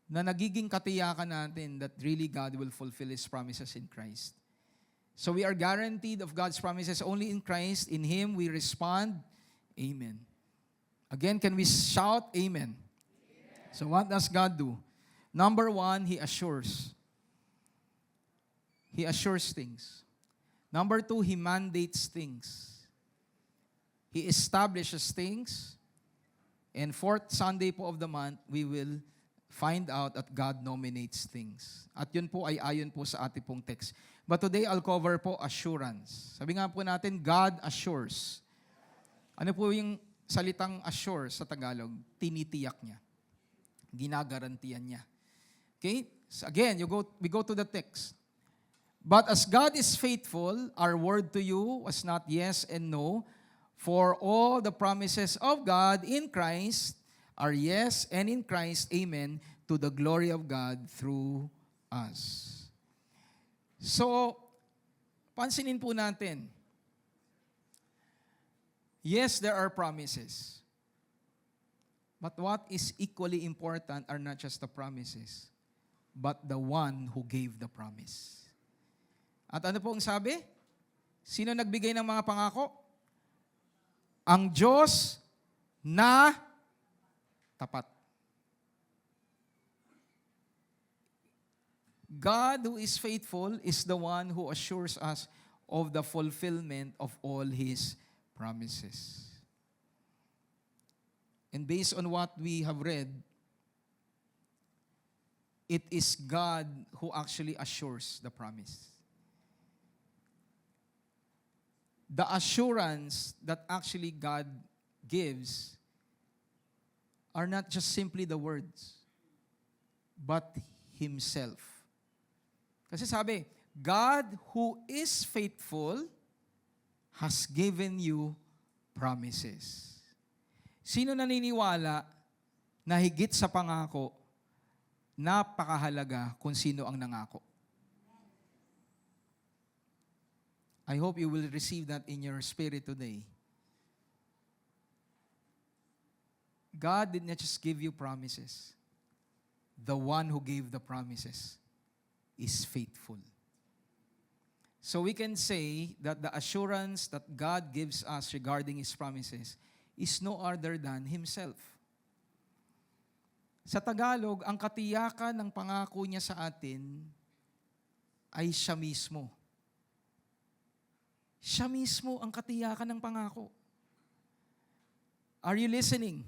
A: na nagiging katiyakan natin that really God will fulfill His promises in Christ. So we are guaranteed of God's promises only in Christ. In Him we respond, amen. Again, can we shout amen? Amen. So what does God do? Number 1, He assures. He assures things. Number 2, He mandates things. He establishes things. And 4th Sunday po of the month, we will find out that God nominates things. At yun po ay ayon po sa ating pong text. But today, I'll cover po assurance. Sabi nga po natin, God assures. Ano po yung salitang assure sa Tagalog? Tinitiyak niya. Ginagarantiyan niya. Okay? So again, we go to the text. But as God is faithful, our word to you was not yes and no, for all the promises of God in Christ are yes, and in Christ, amen, to the glory of God through us. So, pansinin po natin, yes, there are promises. But what is equally important are not just the promises, but the one who gave the promise. At ano po ang sabi? Sino nagbigay ng mga pangako? Ang Diyos na tapat. God who is faithful is the one who assures us of the fulfillment of all His promises. And based on what we have read, it is God who actually assures the promise. The assurance that actually God gives are not just simply the words, but Himself. Kasi sabi, God who is faithful has given you promises. Sino naniniwala na higit sa pangako, napakahalaga kung sino ang nangako? I hope you will receive that in your spirit today. God did not just give you promises. The one who gave the promises is faithful. So we can say that the assurance that God gives us regarding His promises is no other than Himself. Sa Tagalog, ang katiyakan ng pangako niya sa atin ay siya mismo. Siya mismo ang katiyakan ng pangako. Are you listening?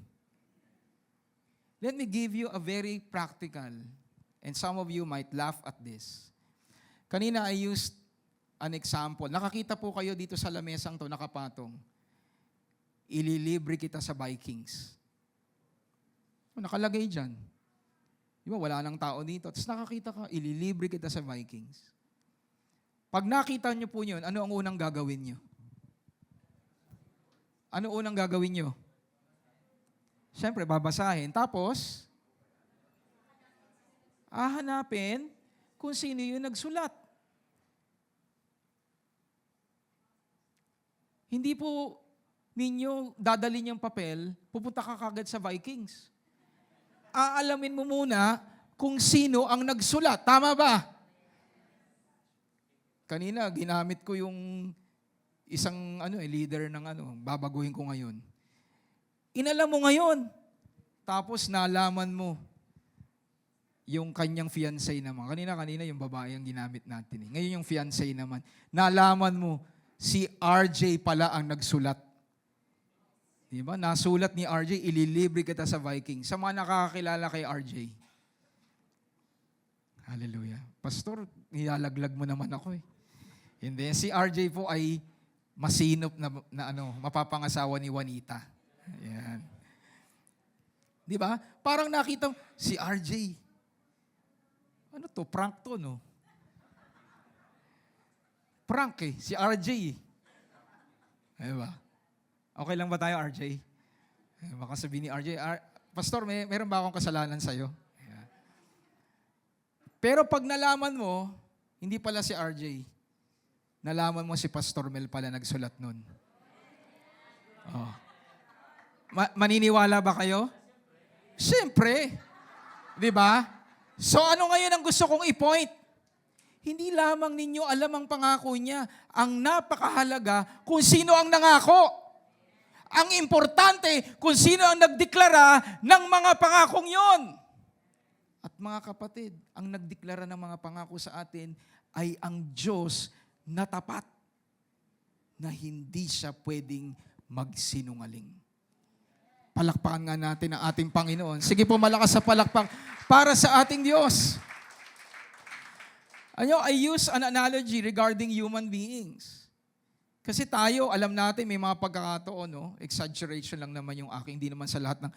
A: Let me give you a very practical, and some of you might laugh at this. Kanina I used an example. Nakakita po kayo dito sa lamesang to, nakapatong. Ililibre kita sa Vikings. Nakalagay dyan. Di ba, wala nang tao dito. Tapos nakakita ka, ililibre kita sa Vikings. Pag nakita nyo po yun, ano ang unang gagawin nyo? Ano unang gagawin nyo? Siyempre, babasahin. Tapos, hahanapin kung sino yung nagsulat. Hindi po ninyo dadalhin yung papel, pupunta ka kagad sa Vikings. Aalamin mo muna kung sino ang nagsulat. Tama ba? Kanina, ginamit ko yung isang leader ng babaguhin ko ngayon. Inalam mo ngayon. Tapos nalaman mo yung kanyang fiancé naman. Kanina yung babae ang ginamit natin. Ngayon yung fiancé naman. Nalaman mo, si RJ pala ang nagsulat. Diba? Nasulat ni RJ, ililibre kita sa Vikings. Sa mga nakakakilala kay RJ. Hallelujah. Pastor, nilalaglag mo naman ako eh. Hindi. Si RJ po ay masinop na mapapangasawa ni Juanita. Ayan. Di ba? Parang nakita mo, si RJ. Ano to? Prank to, no? Prank eh. Si RJ eh. Di ba? Okay lang ba tayo, RJ? Baka sabihin ni RJ, Pastor, meron ba akong kasalanan sa'yo? Ayan. Pero pag nalaman mo, hindi pala si RJ. Nalaman mo si Pastor Mel pala nagsulat nun. Oh. Maniniwala ba kayo? Siyempre. Di ba? So ano ngayon ang gusto kong i-point? Hindi lamang ninyo alam ang pangako niya. Ang napakahalaga kung sino ang nangako. Ang importante kung sino ang nagdeklara ng mga pangakong yon. At mga kapatid, ang nagdeklara ng mga pangako sa atin ay ang Diyos na tapat, na hindi siya pwedeng magsinungaling. Palakpakan nga natin ang ating Panginoon. Sige po, malakas sa palakpak para sa ating Diyos. I use an analogy regarding human beings. Kasi tayo, alam natin, may mga pagkakataon, no? Exaggeration lang naman yung aking, hindi naman sa lahat ng,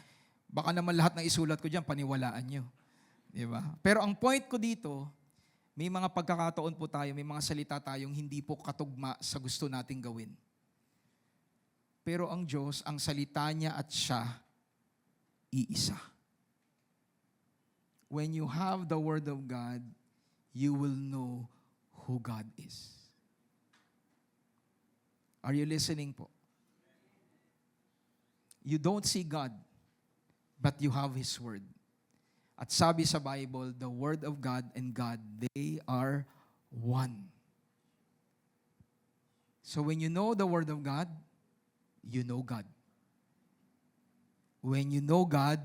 A: baka naman lahat ng isulat ko dyan, paniwalaan nyo. Diba? Pero ang point ko dito, may mga pagkakataon po tayo, may mga salita tayong hindi po katugma sa gusto nating gawin. Pero ang Diyos, ang salita niya at siya, iisa. When you have the Word of God, you will know who God is. Are you listening po? You don't see God, but you have His Word. At sabi sa Bible, the Word of God and God, they are one. So when you know the Word of God, you know God. When you know God,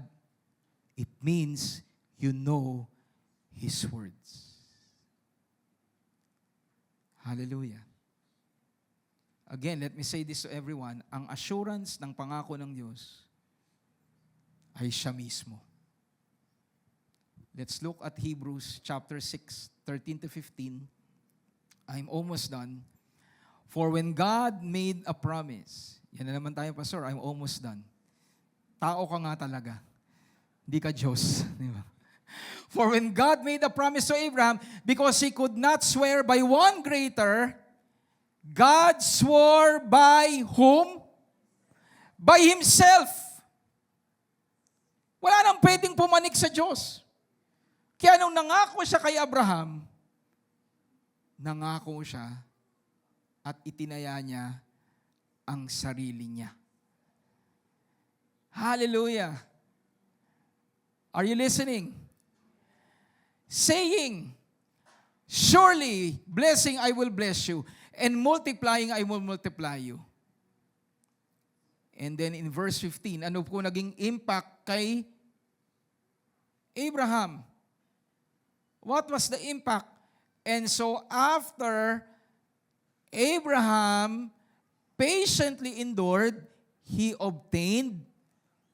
A: it means you know His words. Hallelujah. Again, let me say this to everyone. Ang assurance ng pangako ng Diyos ay siya mismo. Let's look at Hebrews chapter 6, 13 to 15. I'm almost done. For when God made a promise, yan na naman tayo, Pastor, I'm almost done. Tao ka nga talaga. Hindi ka Diyos. Di ba? For when God made a promise to Abraham, because he could not swear by one greater, God swore by whom? By Himself. Wala nang pwedeng pumanik sa Diyos. Kaya nung nangako siya kay Abraham, nangako siya at itinaya niya ang sarili niya. Hallelujah. Are you listening? Saying, surely, blessing I will bless you, and multiplying I will multiply you. And then in verse 15, ano po naging impact kay Abraham? What was the impact? And so after Abraham patiently endured, he obtained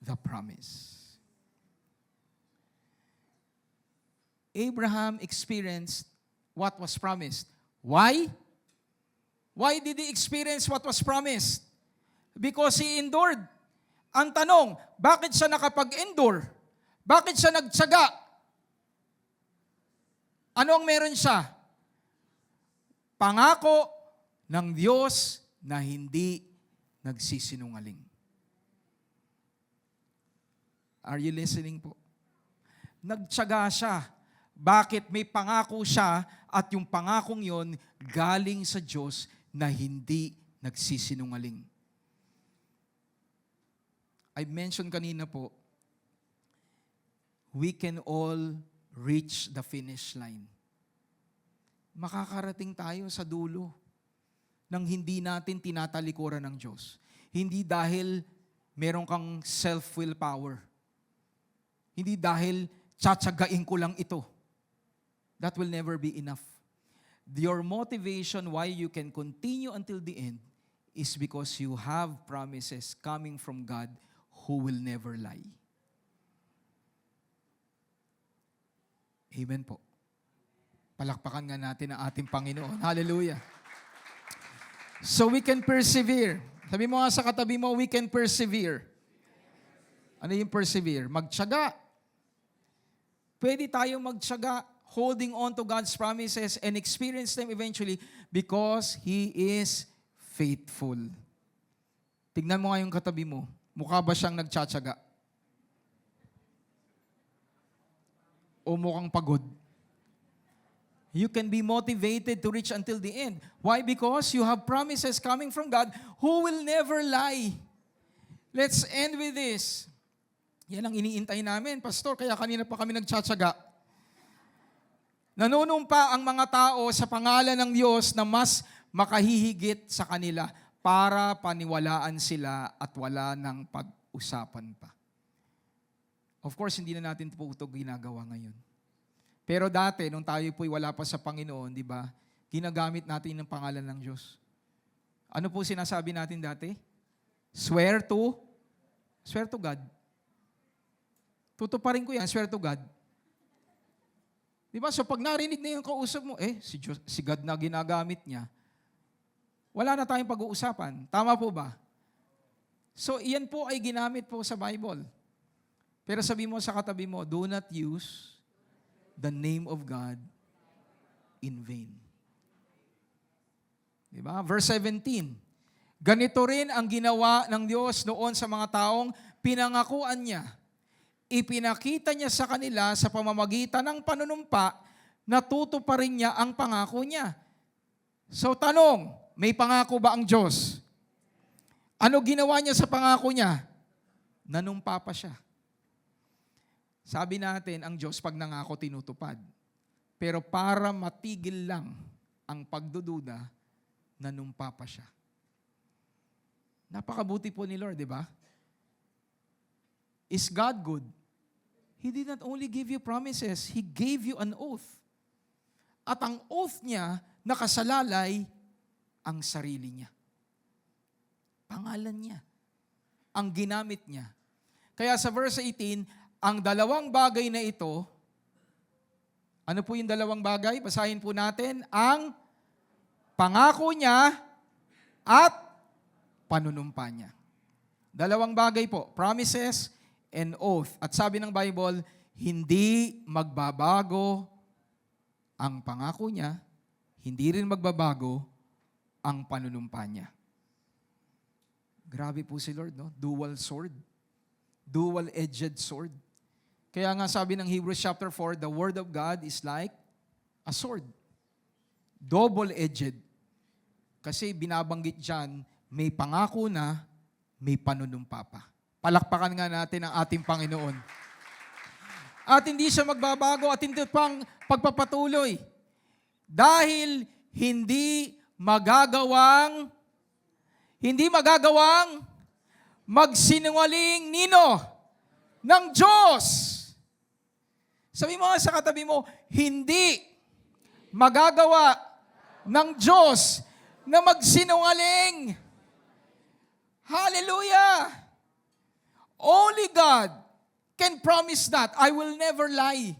A: the promise. Abraham experienced what was promised. Why? Why did he experience what was promised? Because he endured. Ang tanong, bakit siya nakapag-endure? Bakit siya nagtiyaga? Ano ang meron siya? Pangako ng Diyos na hindi nagsisinungaling. Are you listening po? Nagtiyaga siya. Bakit? May pangako siya at yung pangakong yon galing sa Diyos na hindi nagsisinungaling. I mentioned kanina po, we can all reach the finish line. Makakarating tayo sa dulo nang hindi natin tinatalikuran ng Diyos. Hindi dahil meron kang self-will power. Hindi dahil tsatsagain ko lang ito. That will never be enough. Your motivation why you can continue until the end is because you have promises coming from God who will never lie. Amen po. Palakpakan nga natin ang ating Panginoon. Hallelujah. So we can persevere. Sabi mo nga sa katabi mo, we can persevere. Ano yung persevere? Magtiyaga. Pwede tayong magtiyaga, holding on to God's promises and experience them eventually because He is faithful. Tignan mo nga yung katabi mo. Mukha ba siyang nagtsatsaga? O mukhang pagod? You can be motivated to reach until the end. Why? Because you have promises coming from God who will never lie. Let's end with this. Yan ang iniintay namin, Pastor. Kaya kanina pa kami nagtsatsaga. Nanunumpa ang mga tao sa pangalan ng Diyos na mas makahihigit sa kanila para paniwalaan sila at wala ng pag-usapan pa. Of course, hindi na natin po ito ginagawa ngayon. Pero dati, nung tayo po'y wala pa sa Panginoon, di ba, ginagamit natin ng pangalan ng Diyos. Ano po sinasabi natin dati? Swear to God. Tutuparin ko yan, swear to God. Di ba? So pag narinig na yung kausap mo, si God na ginagamit niya, wala na tayong pag-uusapan. Tama po ba? So iyan po ay ginamit po sa Bible. Pero sabi mo sa katabi mo, do not use the name of God in vain. Di ba? Verse 17, ganito rin ang ginawa ng Diyos noon sa mga taong pinangakuan niya. Ipinakita niya sa kanila sa pamamagitan ng panunumpa na tutuparin niya ang pangako niya. So tanong, may pangako ba ang Diyos? Ano ginawa niya sa pangako niya? Nanumpa pa siya. Sabi natin, ang Diyos pag nangako tinutupad. Pero para matigil lang ang pagdududa, nanumpa pa siya. Napakabuti po ni Lord, di ba? Is God good? He did not only give you promises, He gave you an oath. At ang oath niya, nakasalalay ang sarili niya. Pangalan niya. Ang ginamit niya. Kaya sa verse 18, ang dalawang bagay na ito, ano po yung dalawang bagay? Basahin po natin, ang pangako niya at panunumpa niya. Dalawang bagay po, promises and oath. At sabi ng Bible, hindi magbabago ang pangako niya, hindi rin magbabago ang panunumpa niya. Grabe po si Lord, no? Dual sword. Dual-edged sword. Kaya nga sabi ng Hebrews chapter 4, the Word of God is like a sword. Double-edged. Kasi binabanggit dyan, may pangako na, may panunumpa pa. Palakpakan nga natin ang ating Panginoon. At hindi siya magbabago at hindi pang pagpapatuloy. Dahil hindi magagawang magsinungaling nino ng Diyos. Sabi mo nga sa katabi mo, hindi magagawa ng Diyos na magsinungaling. Hallelujah! Only God can promise that. I will never lie.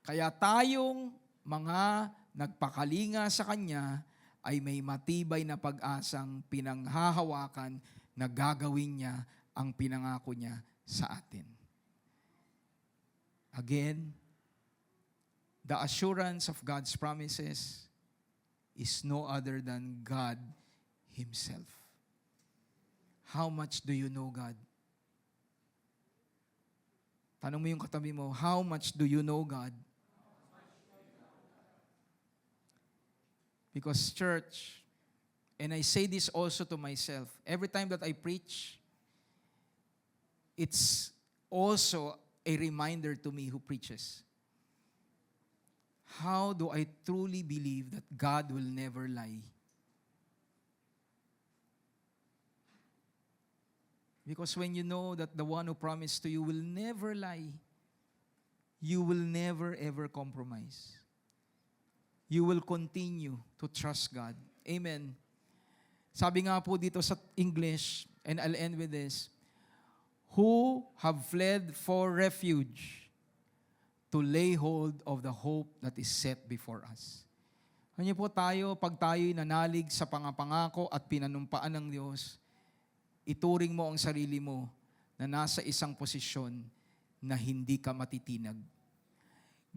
A: Kaya tayong mga nagpakalinga sa Kanya ay may matibay na pag-asang pinanghahawakan na gagawin niya ang pinangako niya sa atin. Again, the assurance of God's promises is no other than God Himself. How much do you know God? Tanong mo yung katabi mo, how much do you know God? Because church, and I say this also to myself, every time that I preach, it's also a reminder to me who preaches. How do I truly believe that God will never lie? Because when you know that the one who promised to you will never lie, you will never ever compromise. You will continue to trust God. Amen. Sabi nga po dito sa English, and I'll end with this, who have fled for refuge to lay hold of the hope that is set before us. Ano po tayo, pag tayo'y nanalig sa pangapangako at pinanumpaan ng Diyos, ituring mo ang sarili mo na nasa isang posisyon na hindi ka matitinag.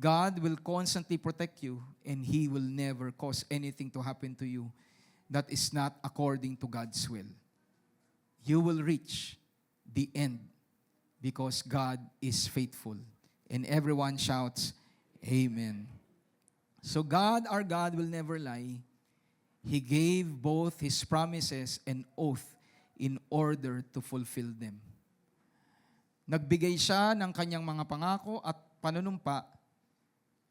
A: God will constantly protect you and He will never cause anything to happen to you that is not according to God's will. You will reach the end because God is faithful. And everyone shouts, Amen. So God, our God, will never lie. He gave both His promises and oath in order to fulfill them. Nagbigay siya ng kanyang mga pangako at panunumpa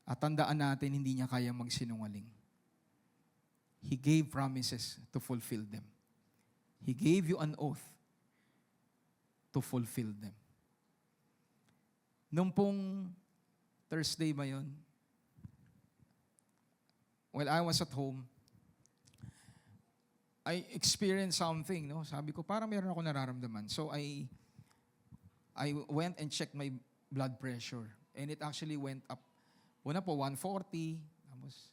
A: at tandaan natin, hindi niya kayang magsinungaling. He gave promises to fulfill them. He gave you an oath to fulfill them. Nung pong Thursday ba yun? While I was at home, I experienced something, no? Sabi ko, parang meron ako nararamdaman. So I went and checked my blood pressure. And it actually went up. Una po, 140. Tapos,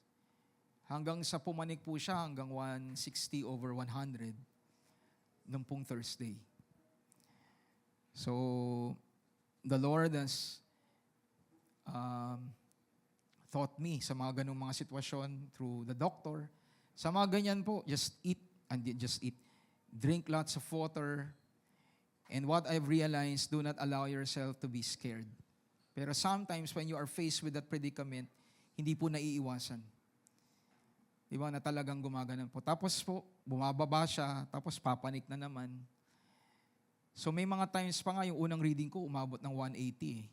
A: hanggang sa pumanik po siya, hanggang 160 over 100 nung pong Thursday. So, the Lord has taught me sa mga ganung mga sitwasyon through the doctor. Sa mga ganyan po, just eat. Drink lots of water. And what I've realized, do not allow yourself to be scared. Pero sometimes when you are faced with that predicament, hindi po naiiwasan. Di ba, na talagang gumaganan po. Tapos po, bumababa siya, tapos papanik na naman. So may mga times pa nga, yung unang reading ko, umabot ng 180 eh.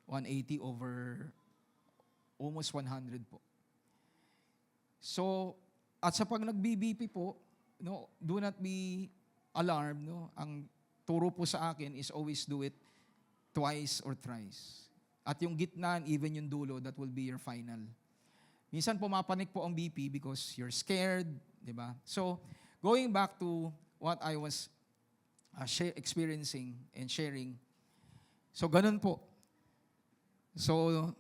A: 180 over almost 100 po. So, at sa pag nag-BBP po, no, do not be alarmed. No? Ang turo po sa akin is always do it twice or thrice. At yung gitna, even yung dulo, that will be your final. Minsan pumapanik po ang BP because you're scared, di ba? So, going back to what I was experiencing and sharing, so ganun po. So,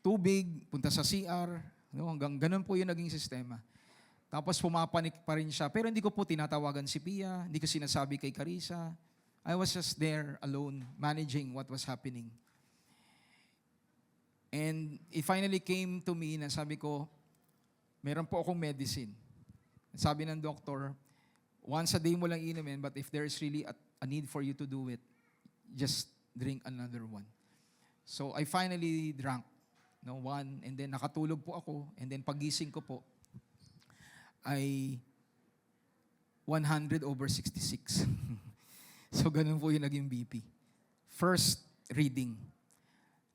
A: tubig, punta sa CR, no? Hanggang ganun po yung naging sistema. Tapos pumapanik pa rin siya. Pero hindi ko po tinatawagan si Pia, hindi ko sinasabi kay Carissa. I was just there alone, managing what was happening. And it finally came to me na sabi ko, meron po akong medicine. Sabi ng doktor, once a day mo lang inumin, but if there's really a need for you to do it, just drink another one. So I finally drank one, and then nakatulog po ako, and then pagising ko po, ay 100/66. So, ganun po yung naging BP. First reading.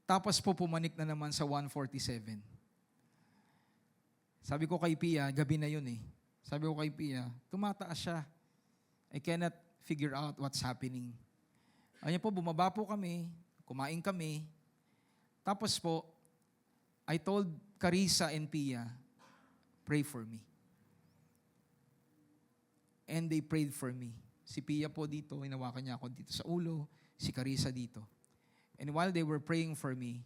A: Tapos po pumanik na naman sa 147. Sabi ko kay Pia, gabi na yun eh. Sabi ko kay Pia, tumataas siya. I cannot figure out what's happening. Ayun po, bumaba po kami, kumain kami. Tapos po, I told Carissa and Pia, pray for me. And they prayed for me. Si Pia po dito, hinawakan niya ako dito sa ulo, si Carissa dito. And while they were praying for me,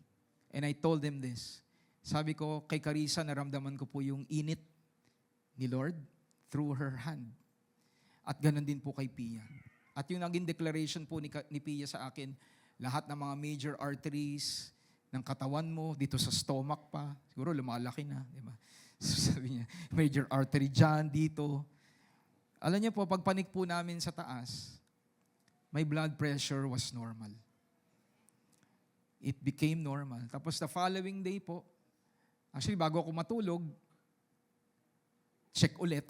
A: and I told them this, sabi ko, kay Carissa, naramdaman ko po yung init ni Lord through her hand. At ganun din po kay Pia. At yung naging declaration po ni Pia sa akin, lahat ng mga major arteries ng katawan mo, dito sa stomach pa, siguro lumalaki na, di ba? So sabi niya, major artery dyan, dito. Alam niyo po, pagpanik po namin sa taas, my blood pressure was normal. It became normal. Tapos the following day po, actually bago ako matulog, check ulit,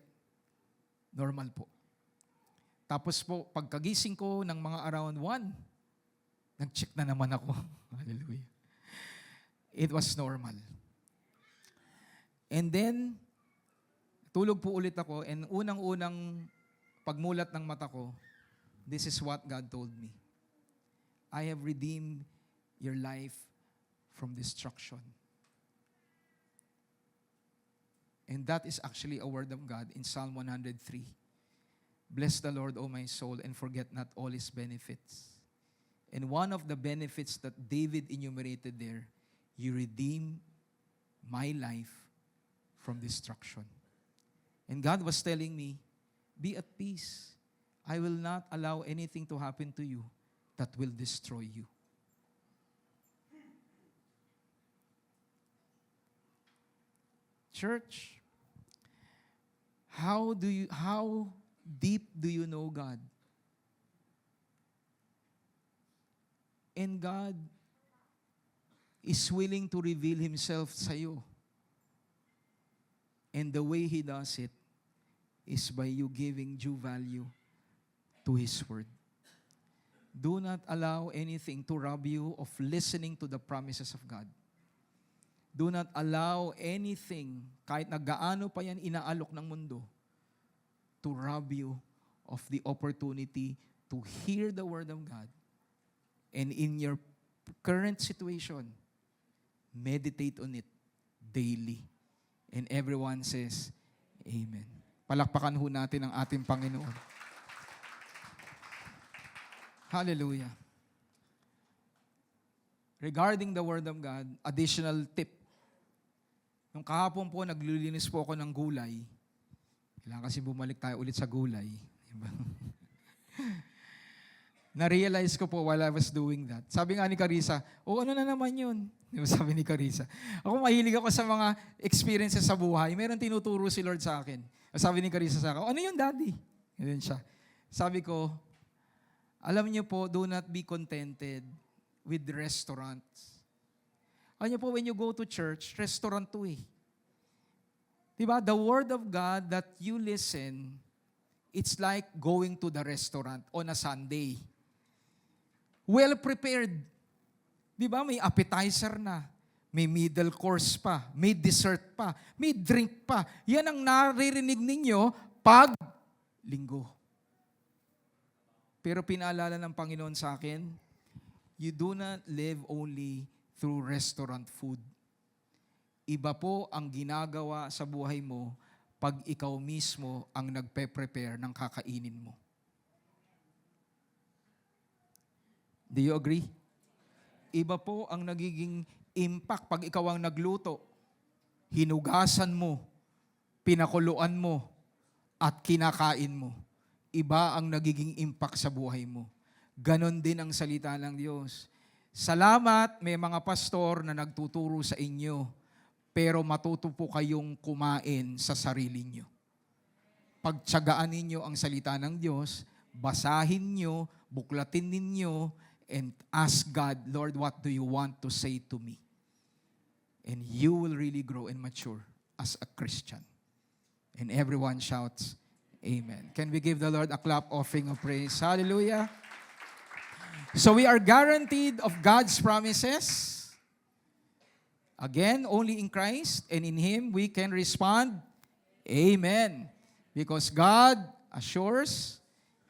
A: normal po. Tapos po, pagkagising ko ng mga around 1, nag-check na naman ako. Hallelujah. It was normal. And then, tulog po ulit ako, and unang-unang pagmulat ng mata ko, this is what God told me. I have redeemed your life from destruction. And that is actually a word of God in Psalm 103. Bless the Lord, O my soul, and forget not all His benefits. And one of the benefits that David enumerated there, you redeem my life from destruction. And God was telling me, be at peace. I will not allow anything to happen to you that will destroy you. Church, how deep do you know God? And God is willing to reveal Himself sa iyo. And the way He does it is by you giving due value to His Word. Do not allow anything to rob you of listening to the promises of God. Do not allow anything, kahit na gaano pa yan inaalok ng mundo, to rob you of the opportunity to hear the Word of God. And in your current situation, meditate on it daily. And everyone says, Amen. Palakpakan ho natin ang ating Panginoon. Hallelujah. Regarding the Word of God, additional tip. Nung kahapon po, naglilinis po ako ng gulay. Kailangan kasi bumalik tayo ulit sa gulay. Diba? Na-realize ko po while I was doing that. Sabi nga ni Carissa, ano na naman yun? Diba, sabi ni Carissa. Ako mahilig ako sa mga experiences sa buhay. Meron tinuturo si Lord sa akin. Sabi ni Carissa sa akin, ano yun, Daddy? Ganun siya. Sabi ko, alam niyo po, do not be contented with restaurants. Alam niyo po, when you go to church, restaurant to eh. Diba? The Word of God that you listen, it's like going to the restaurant on a Sunday. Well prepared. Diba? May appetizer na. May middle course pa. May dessert pa. May drink pa. Yan ang naririnig ninyo pag linggo. Pero pinaalala ng Panginoon sa akin, you do not live only through restaurant food. Iba po ang ginagawa sa buhay mo pag ikaw mismo ang nagpe-prepare ng kakainin mo. Do you agree? Iba po ang nagiging impact pag ikaw ang nagluto. Hinugasan mo, pinakuluan mo, at kinakain mo. Iba ang nagiging impact sa buhay mo. Ganon din ang salita ng Diyos. Salamat, may mga pastor na nagtuturo sa inyo, pero matuto po kayong kumain sa sarili nyo. Pagtiyagaan ninyo ang salita ng Diyos, basahin nyo, buklatin ninyo, and ask God, Lord, what do you want to say to me? And you will really grow and mature as a Christian. And everyone shouts, Amen. Can we give the Lord a clap offering of praise? Hallelujah. So we are guaranteed of God's promises. Again, only in Christ and in Him we can respond, Amen. Because God assures,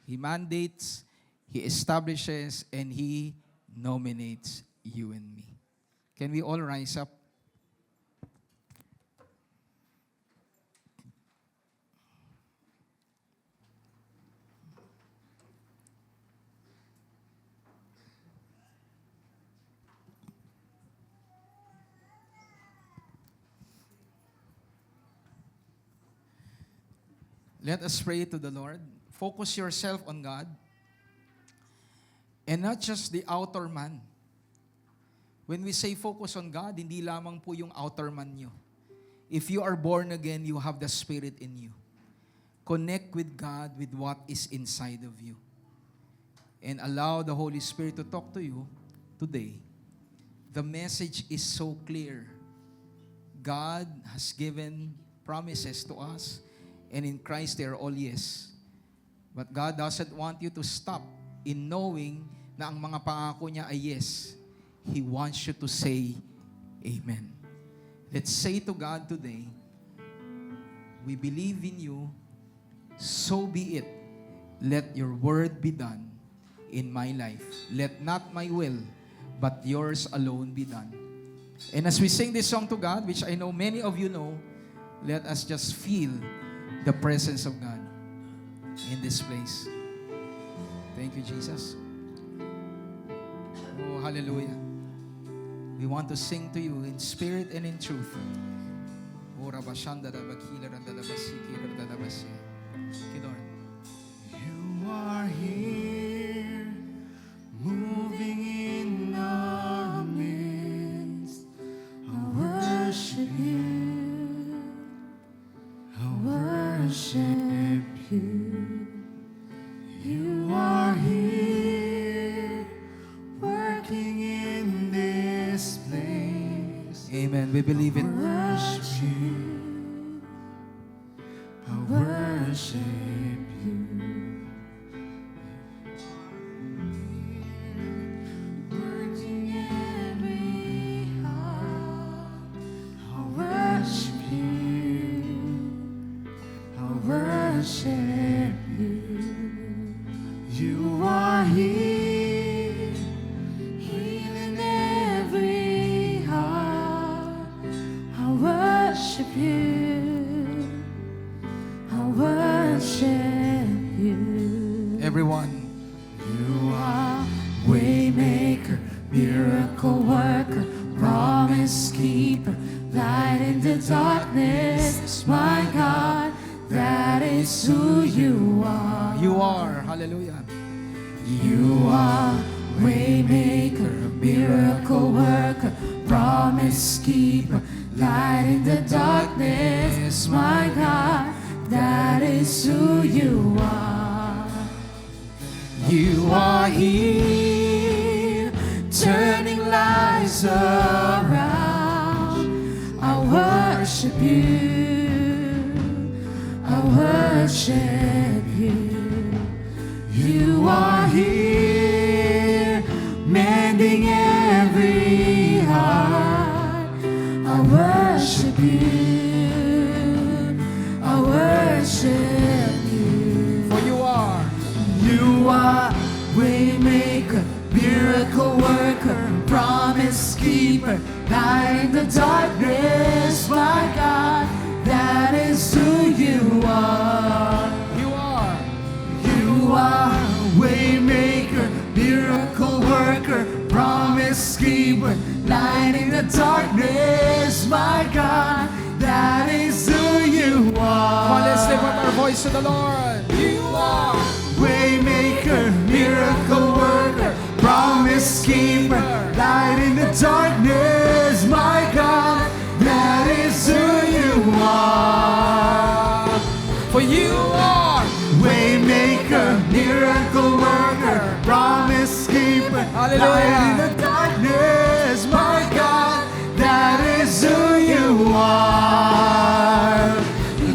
A: He mandates, He establishes, and He nominates you and me. Can we all rise up? Let us pray to the Lord. Focus yourself on God and not just the outer man. When we say focus on God, hindi lamang po yung outer man nyo. If you are born again, you have the Spirit in you. Connect with God with what is inside of you. And allow the Holy Spirit to talk to you today. The message is so clear. God has given promises to us, and in Christ they are all yes. But God doesn't want you to stop in knowing na ang mga pangako niya ay yes. He wants you to say, Amen. Let's say to God today, we believe in you, so be it. Let your word be done in my life. Let not my will, but yours alone be done. And as we sing this song to God, which I know many of you know, let us just feel the presence of God in this place. Thank you, Jesus. Oh, hallelujah. We want to sing to you in spirit and in truth. Oh, Rabashanda Rabakila Randalabasiki Randalabasi. Thank you, Lord.
B: You are here, moving in our midst. I worship you. I worship you. You are here, working in this place.
A: Amen. We believe it.
B: Worship you. I worship you. Working every heart. I worship you. I worship you. You are here, healing every heart. I worship you. I worship you.
A: Everyone.
B: You are waymaker, miracle worker, promise keeper, light in the darkness. My God, that is who you are.
A: You are. Hallelujah.
B: You are waymaker, miracle worker, promise keeper, light in the darkness. My God, that is who you are. You are here, turning lives around. I worship you. I worship you. You are here, mending every heart. I worship you. I worship you.
A: For you are.
B: You are waymaker, miracle worker, promise keeper, light in the darkness. My God, that is who you are.
A: You are.
B: You are waymaker, miracle worker, promise keeper, light in the darkness. My God, that is who you are.
A: Come on, let's lift up our voice to the Lord.
B: You are waymaker, miracle worker, promise keeper, light in the darkness, my God, that is who you are.
A: For you are
B: Waymaker, miracle worker, promise keeper,
A: Hallelujah.
B: light in the darkness, my God, that is who you are.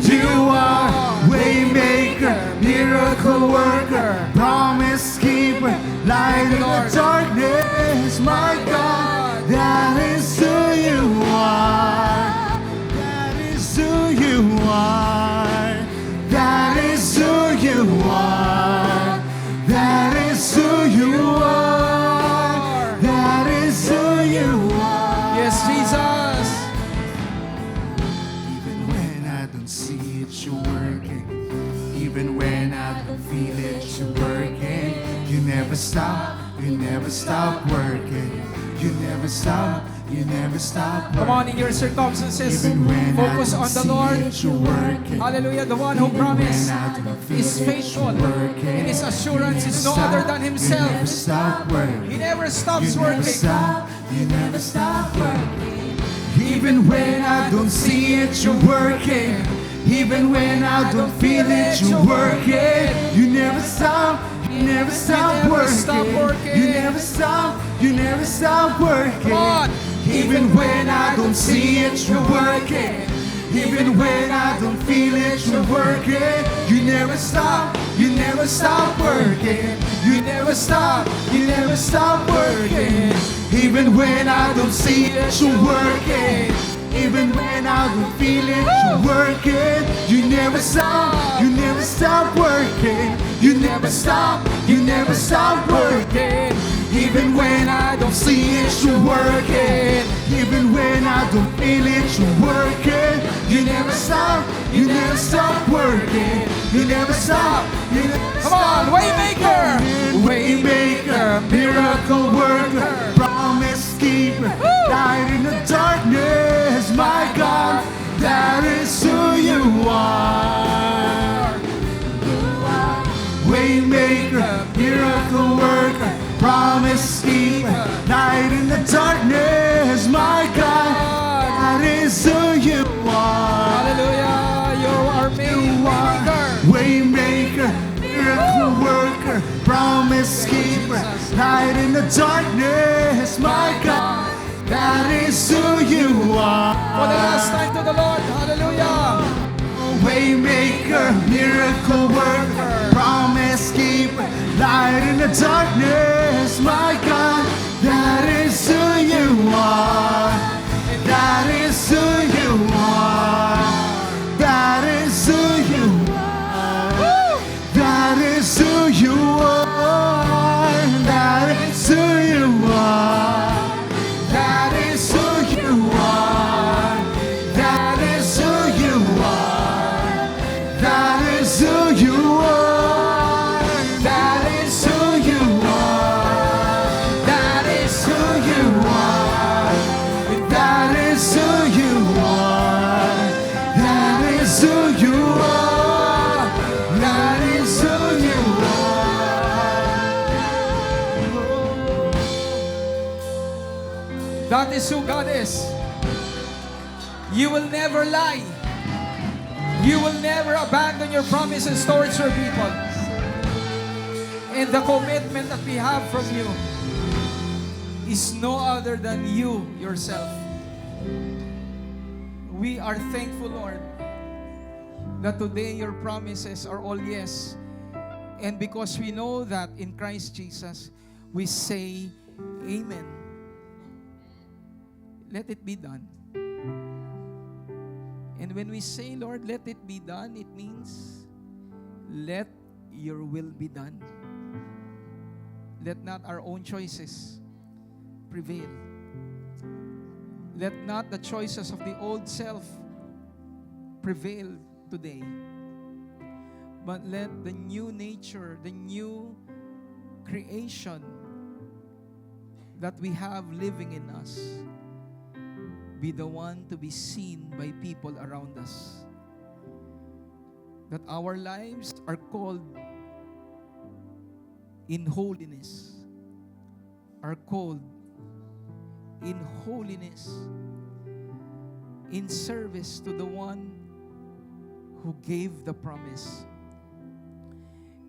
B: You are waymaker, miracle worker, promise keeper, light in the darkness, my God, that is who you are. That is who you are. That is who you are. That is who you are. That is who you are.
A: Yes, Jesus.
B: Even when I don't see it, you're working. Even when I don't feel it, you're working. You never stop working. You never stop working.
A: Come on, in your circumstances,
B: Even when
A: focus
B: I don't
A: on the
B: see
A: Lord.
B: it, you're working.
A: Hallelujah. The one who promised is faithful. And His assurance is no other than
B: You never
A: Himself.
B: stop working.
A: He never stops
B: You never
A: working.
B: stop, you never stop working. Even when I don't see it, you're working. Even when I don't feel it, you're working. You never stop working. You never stop working.
A: Come on.
B: Even when I don't see it, you're working. Even when I don't feel it, you're working. You never stop working. You never stop working. Even when I don't see it, you're working. Even when I don't feel it, you're working. You never stop working. You never stop working. Even when I don't see it, you're working. Even when I don't feel it, you're working. You never stop working. You never stop.
A: Come on, Waymaker.
B: Waymaker, miracle worker, promise keeper, light in the darkness, my God, that is who you are. Waymaker, miracle worker, promise keeper, light in the darkness, my God, that is who you are.
A: Hallelujah. You are Waymaker.
B: Waymaker, miracle worker, promise keeper, light in the darkness, my God, that is who you are.
A: For the last time to the Lord. Hallelujah.
B: Waymaker, miracle worker, promise keeper, light in the darkness, my God, that is who you are. That is who you are. That is who you are. That is who you are. That is who you are. That is who you are. That is who you are. That is who you are. That is who you are. That is who you are. That is who you are. That is who you are. That is who you are.
A: That is who God is. You will never lie. You will never abandon your promises towards your people. And the commitment that we have from you is no other than you yourself. We are thankful, Lord, that today your promises are all yes. And because we know that in Christ Jesus, we say, Amen. Let it be done. And when we say, Lord, let it be done, it means, let your will be done. Let not our own choices prevail. Let not the choices of the old self prevail today. But let the new nature, the new creation that we have living in us be the one to be seen by people around us. That our lives are called in holiness. are called in holiness, in service to the one who gave the promise.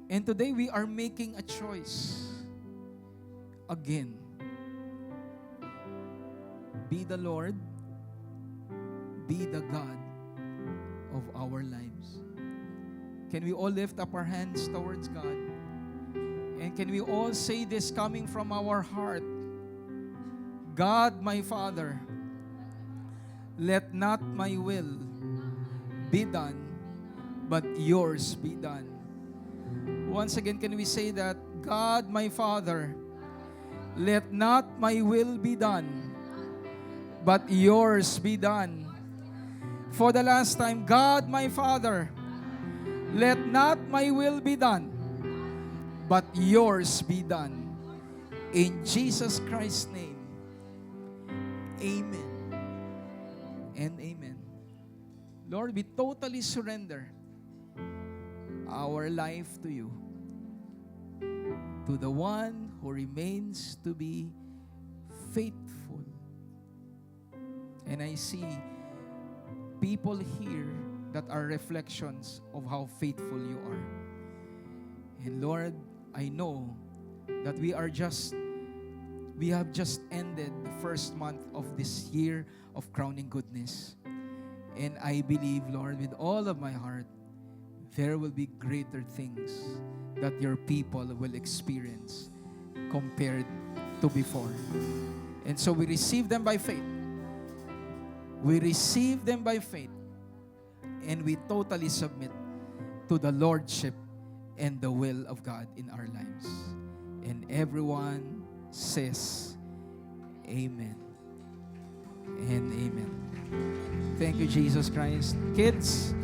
A: And today we are making a choice again. Be the Lord, be the God of our lives. Can we all lift up our hands towards God? And can we all say this coming from our heart? God, my Father, let not my will be done, but yours be done. Once again, can we say that? God, my Father, let not my will be done, but yours be done. For the last time, God, my Father, let not my will be done, but yours be done. In Jesus Christ's name, amen and amen. Lord, we totally surrender our life to you, to the one who remains to be faithful. And I see people here that are reflections of how faithful you are. And Lord, I know that we have just ended the first month of this year of crowning goodness. And I believe, Lord, with all of my heart, there will be greater things that your people will experience compared to before. And so we receive them by faith. We receive them by faith. And we totally submit to the Lordship and the will of God in our lives. And everyone says, amen and amen. Thank you, Jesus Christ. Kids,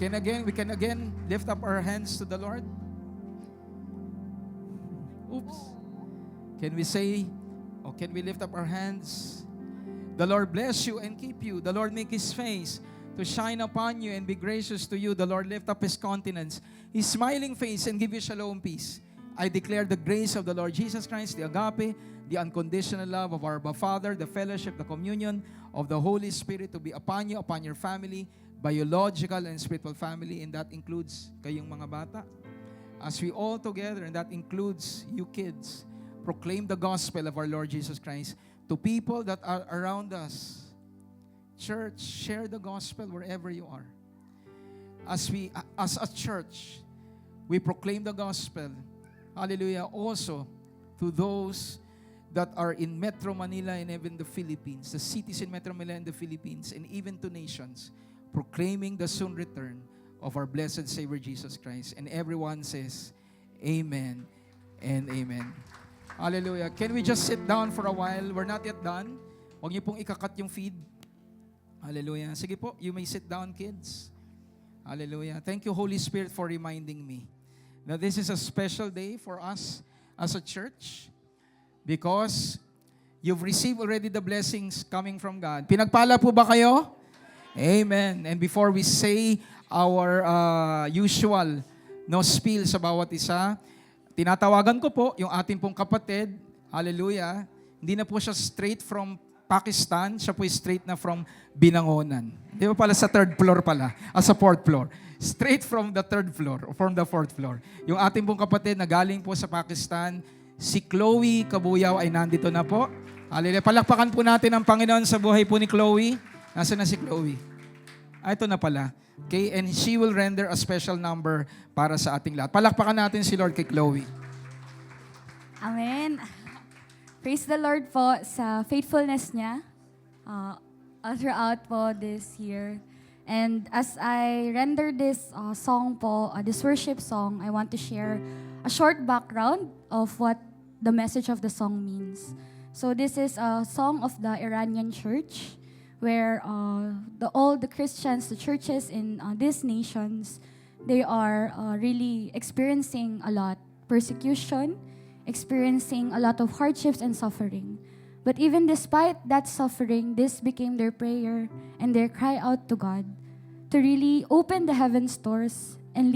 A: we can again lift up our hands to the Lord. Oops. Can we say, or can we lift up our hands? The Lord bless you and keep you. The Lord make His face to shine upon you and be gracious to you. The Lord lift up His countenance, His smiling face, and give you shalom, peace. I declare the grace of the Lord Jesus Christ, the agape, the unconditional love of our Abba Father, the fellowship, the communion of the Holy Spirit to be upon you, upon your family, biological and spiritual family, and that includes kayong mga bata. As we all together, and that includes you kids, proclaim the gospel of our Lord Jesus Christ to people that are around us. Church, share the gospel wherever you are. As a church, we proclaim the gospel, hallelujah, also to those that are in Metro Manila and even the Philippines, the cities in Metro Manila and the Philippines, and even to nations, proclaiming the soon return of our blessed Savior Jesus Christ. And everyone says, amen and amen. Hallelujah. Can we just sit down for a while? We're not yet done. Huwag niyo pong ikakat yung feed. Hallelujah. Sige po, you may sit down, kids. Hallelujah. Thank you, Holy Spirit, for reminding me that this is a special day for us as a church because you've received already the blessings coming from God. Pinagpala po ba kayo? Amen. And before we say our usual spiel sa bawat isa, tinatawagan ko po yung ating pong kapatid, hallelujah, hindi na po siya straight from Pakistan, siya po straight na from Binangonan. Di ba pala sa third floor pala, sa fourth floor. Straight from the third floor, or from the fourth floor. Yung ating pong kapatid na galing po sa Pakistan, si Chloe Kabuyaw ay nandito na po. Hallelujah. Palakpakan po natin ang Panginoon sa buhay po ni Chloe. Nasaan na si Chloe? Ito na pala. Okay, and she will render a special number para sa ating lahat. Palakpakan natin si Lord kay Chloe.
C: Amen. Praise the Lord po sa faithfulness niya all throughout po this year. And as I render this song po, this worship song, I want to share a short background of what the message of the song means. So this is a song of the Iranian church where all the Christians, the churches in these nations, they are really experiencing a lot persecution, experiencing a lot of hardships and suffering. But even despite that suffering, this became their prayer and their cry out to God to really open the heavens doors and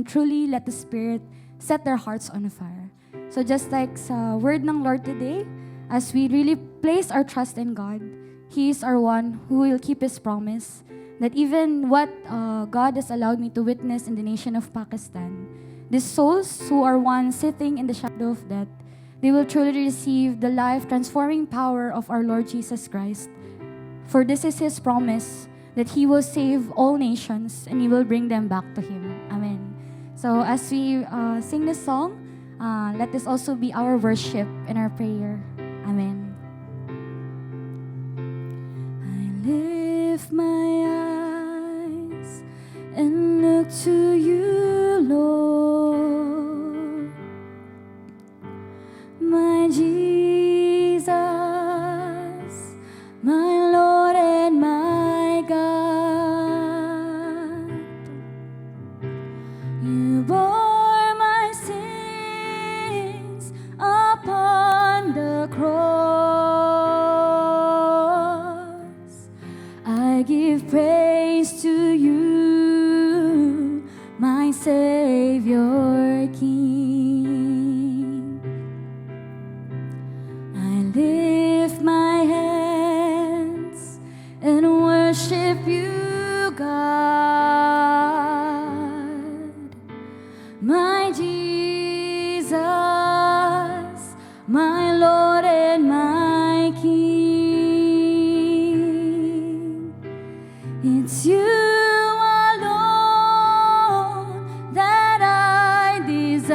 C: truly let the Spirit set their hearts on fire. So just like sa word ng Lord today, as we really place our trust in God, He is our one who will keep His promise that even what God has allowed me to witness in the nation of Pakistan, these souls who are once sitting in the shadow of death, they will truly receive the life-transforming power of our Lord Jesus Christ. For this is His promise that He will save all nations and He will bring them back to Him. Amen. So as we sing this song, let this also be our worship and our prayer. Amen. I lift my eyes and look to you, Lord, my Jesus, my Lord and my God. You bore my sins upon the cross. I give praise to you, my Savior King. I lift my hands and worship you, God, my Jesus, my Lord and my King. It's you alone that I desire.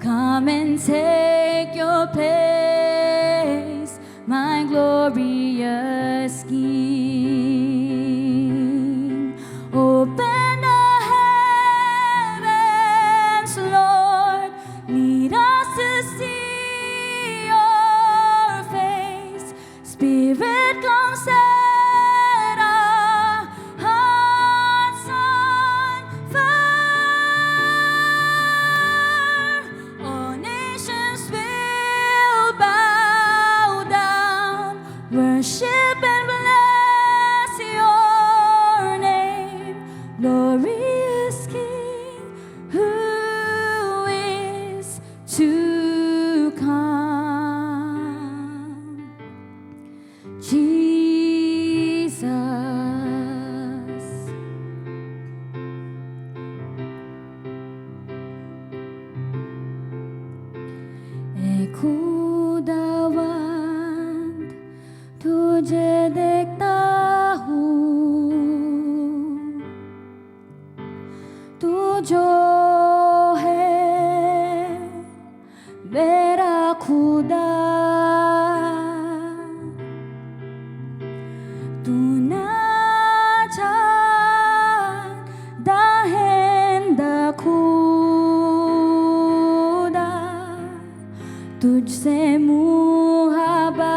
C: Come and take your place, my glorious King. Open the heavens, Lord, lead us to see your face. Spirit, come set our hearts on fire. All nations will bow down, worship and bless your name, glorious King, who is to come. Jesus. एक खुदावंद तुझे देखता हूँ, तू जो है मेरा खुदा, तू ना चाहता है खुदा, तुझसे मुहब्बत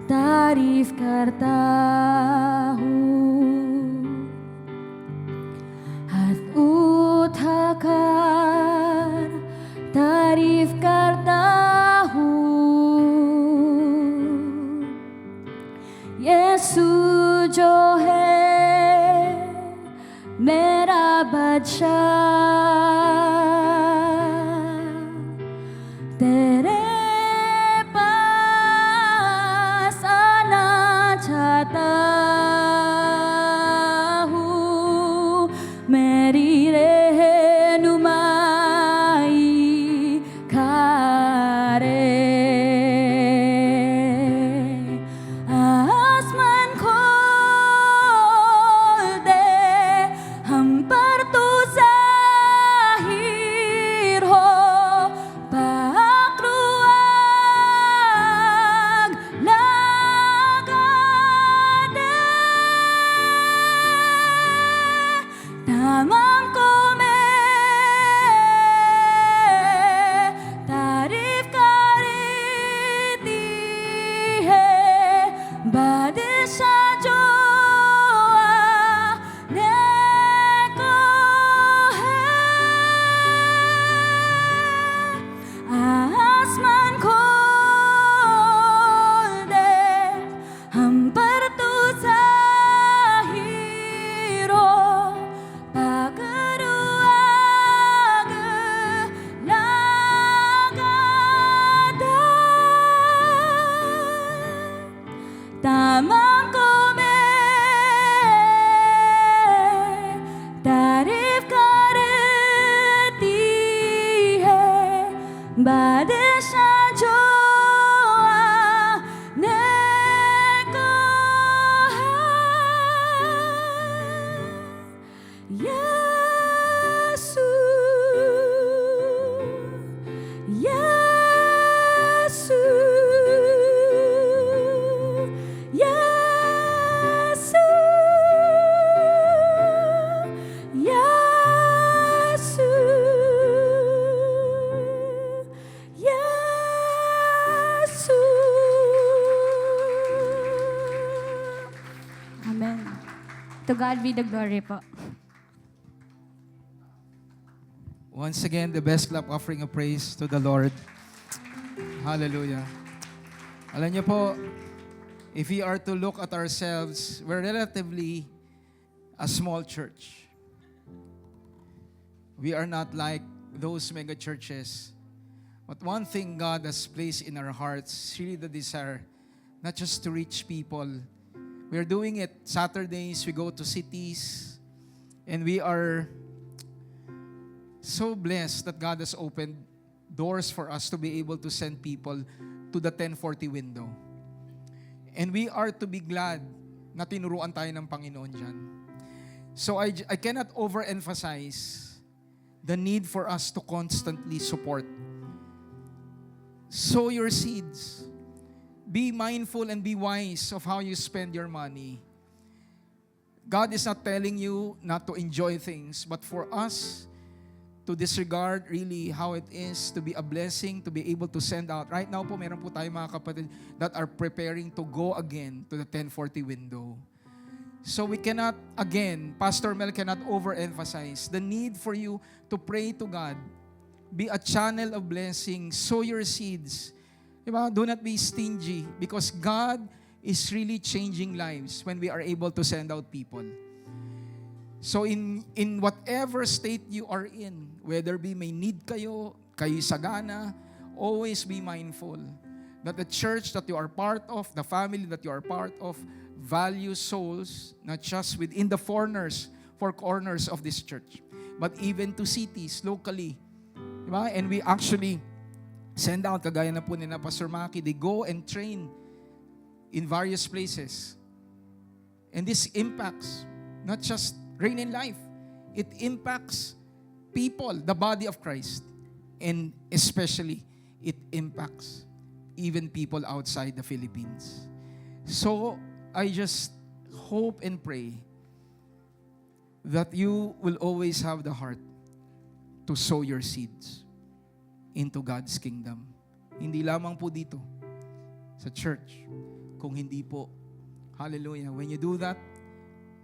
C: तारीफ करता हूँ। हाथ उठाकर तारीफ करता हूँ। यीशु जो है मेरा बादशाह, तेरे पास आना चाहता हूँ। मेरी रहनुमाई करे, आसमान खोल दे हम पर तू Amen. To God be the glory po.
A: Once again, the best clap offering of praise to the Lord. Hallelujah. Alam niyo po, if we are to look at ourselves, we're relatively a small church. We are not like those mega churches. But one thing God has placed in our hearts, really the desire, not just to reach people. We are doing it Saturdays, we go to cities, and we are so blessed that God has opened doors for us to be able to send people to the 1040 window. And we are to be glad na tinuruan tayo ng Panginoon dyan. So I cannot overemphasize the need for us to constantly support. Sow your seeds. Be mindful and be wise of how you spend your money. God is not telling you not to enjoy things, but for us to disregard really how it is to be a blessing, to be able to send out. Right now po, meron po tayo mga kapatid that are preparing to go again to the 1040 window. So we cannot, again, Pastor Mel cannot overemphasize the need for you to pray to God. Be a channel of blessing. Sow your seeds. Diba? Do not be stingy because God is really changing lives when we are able to send out people. So in whatever state you are in, whether may need kayo sagana, always be mindful that the church that you are part of, the family that you are part of, values souls, not just within the four corners of this church, but even to cities, locally. Diba? And we actually send out, kagaya na po ni na Pastor Maki, they go and train in various places. And this impacts not just Rain in Life. It impacts people, the body of Christ. And especially, it impacts even people outside the Philippines. So, I just hope and pray that you will always have the heart to sow your seeds into God's kingdom. Hindi lamang po dito sa church, kung hindi po, hallelujah, when you do that,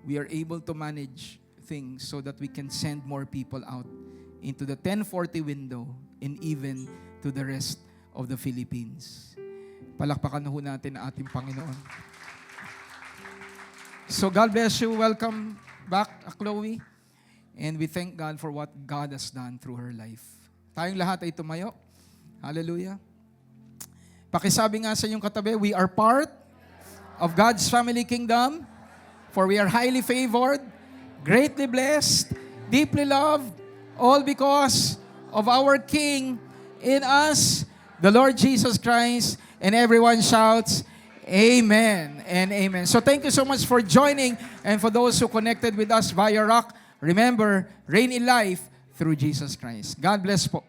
A: we are able to manage things so that we can send more people out into the 1040 window and even to the rest of the Philippines. Palakpakan na ho natin ang ating Panginoon. So God bless you. Welcome back, Chloe. And we thank God for what God has done through her life. Tayong lahat ay tumayo. Hallelujah. Pakisabi nga sa inyong katabi, we are part of God's family kingdom, for we are highly favored, greatly blessed, deeply loved, all because of our King in us, the Lord Jesus Christ, and everyone shouts, Amen and Amen. So thank you so much for joining, and for those who connected with us via Rock, remember, reign in life through Jesus Christ. God bless po.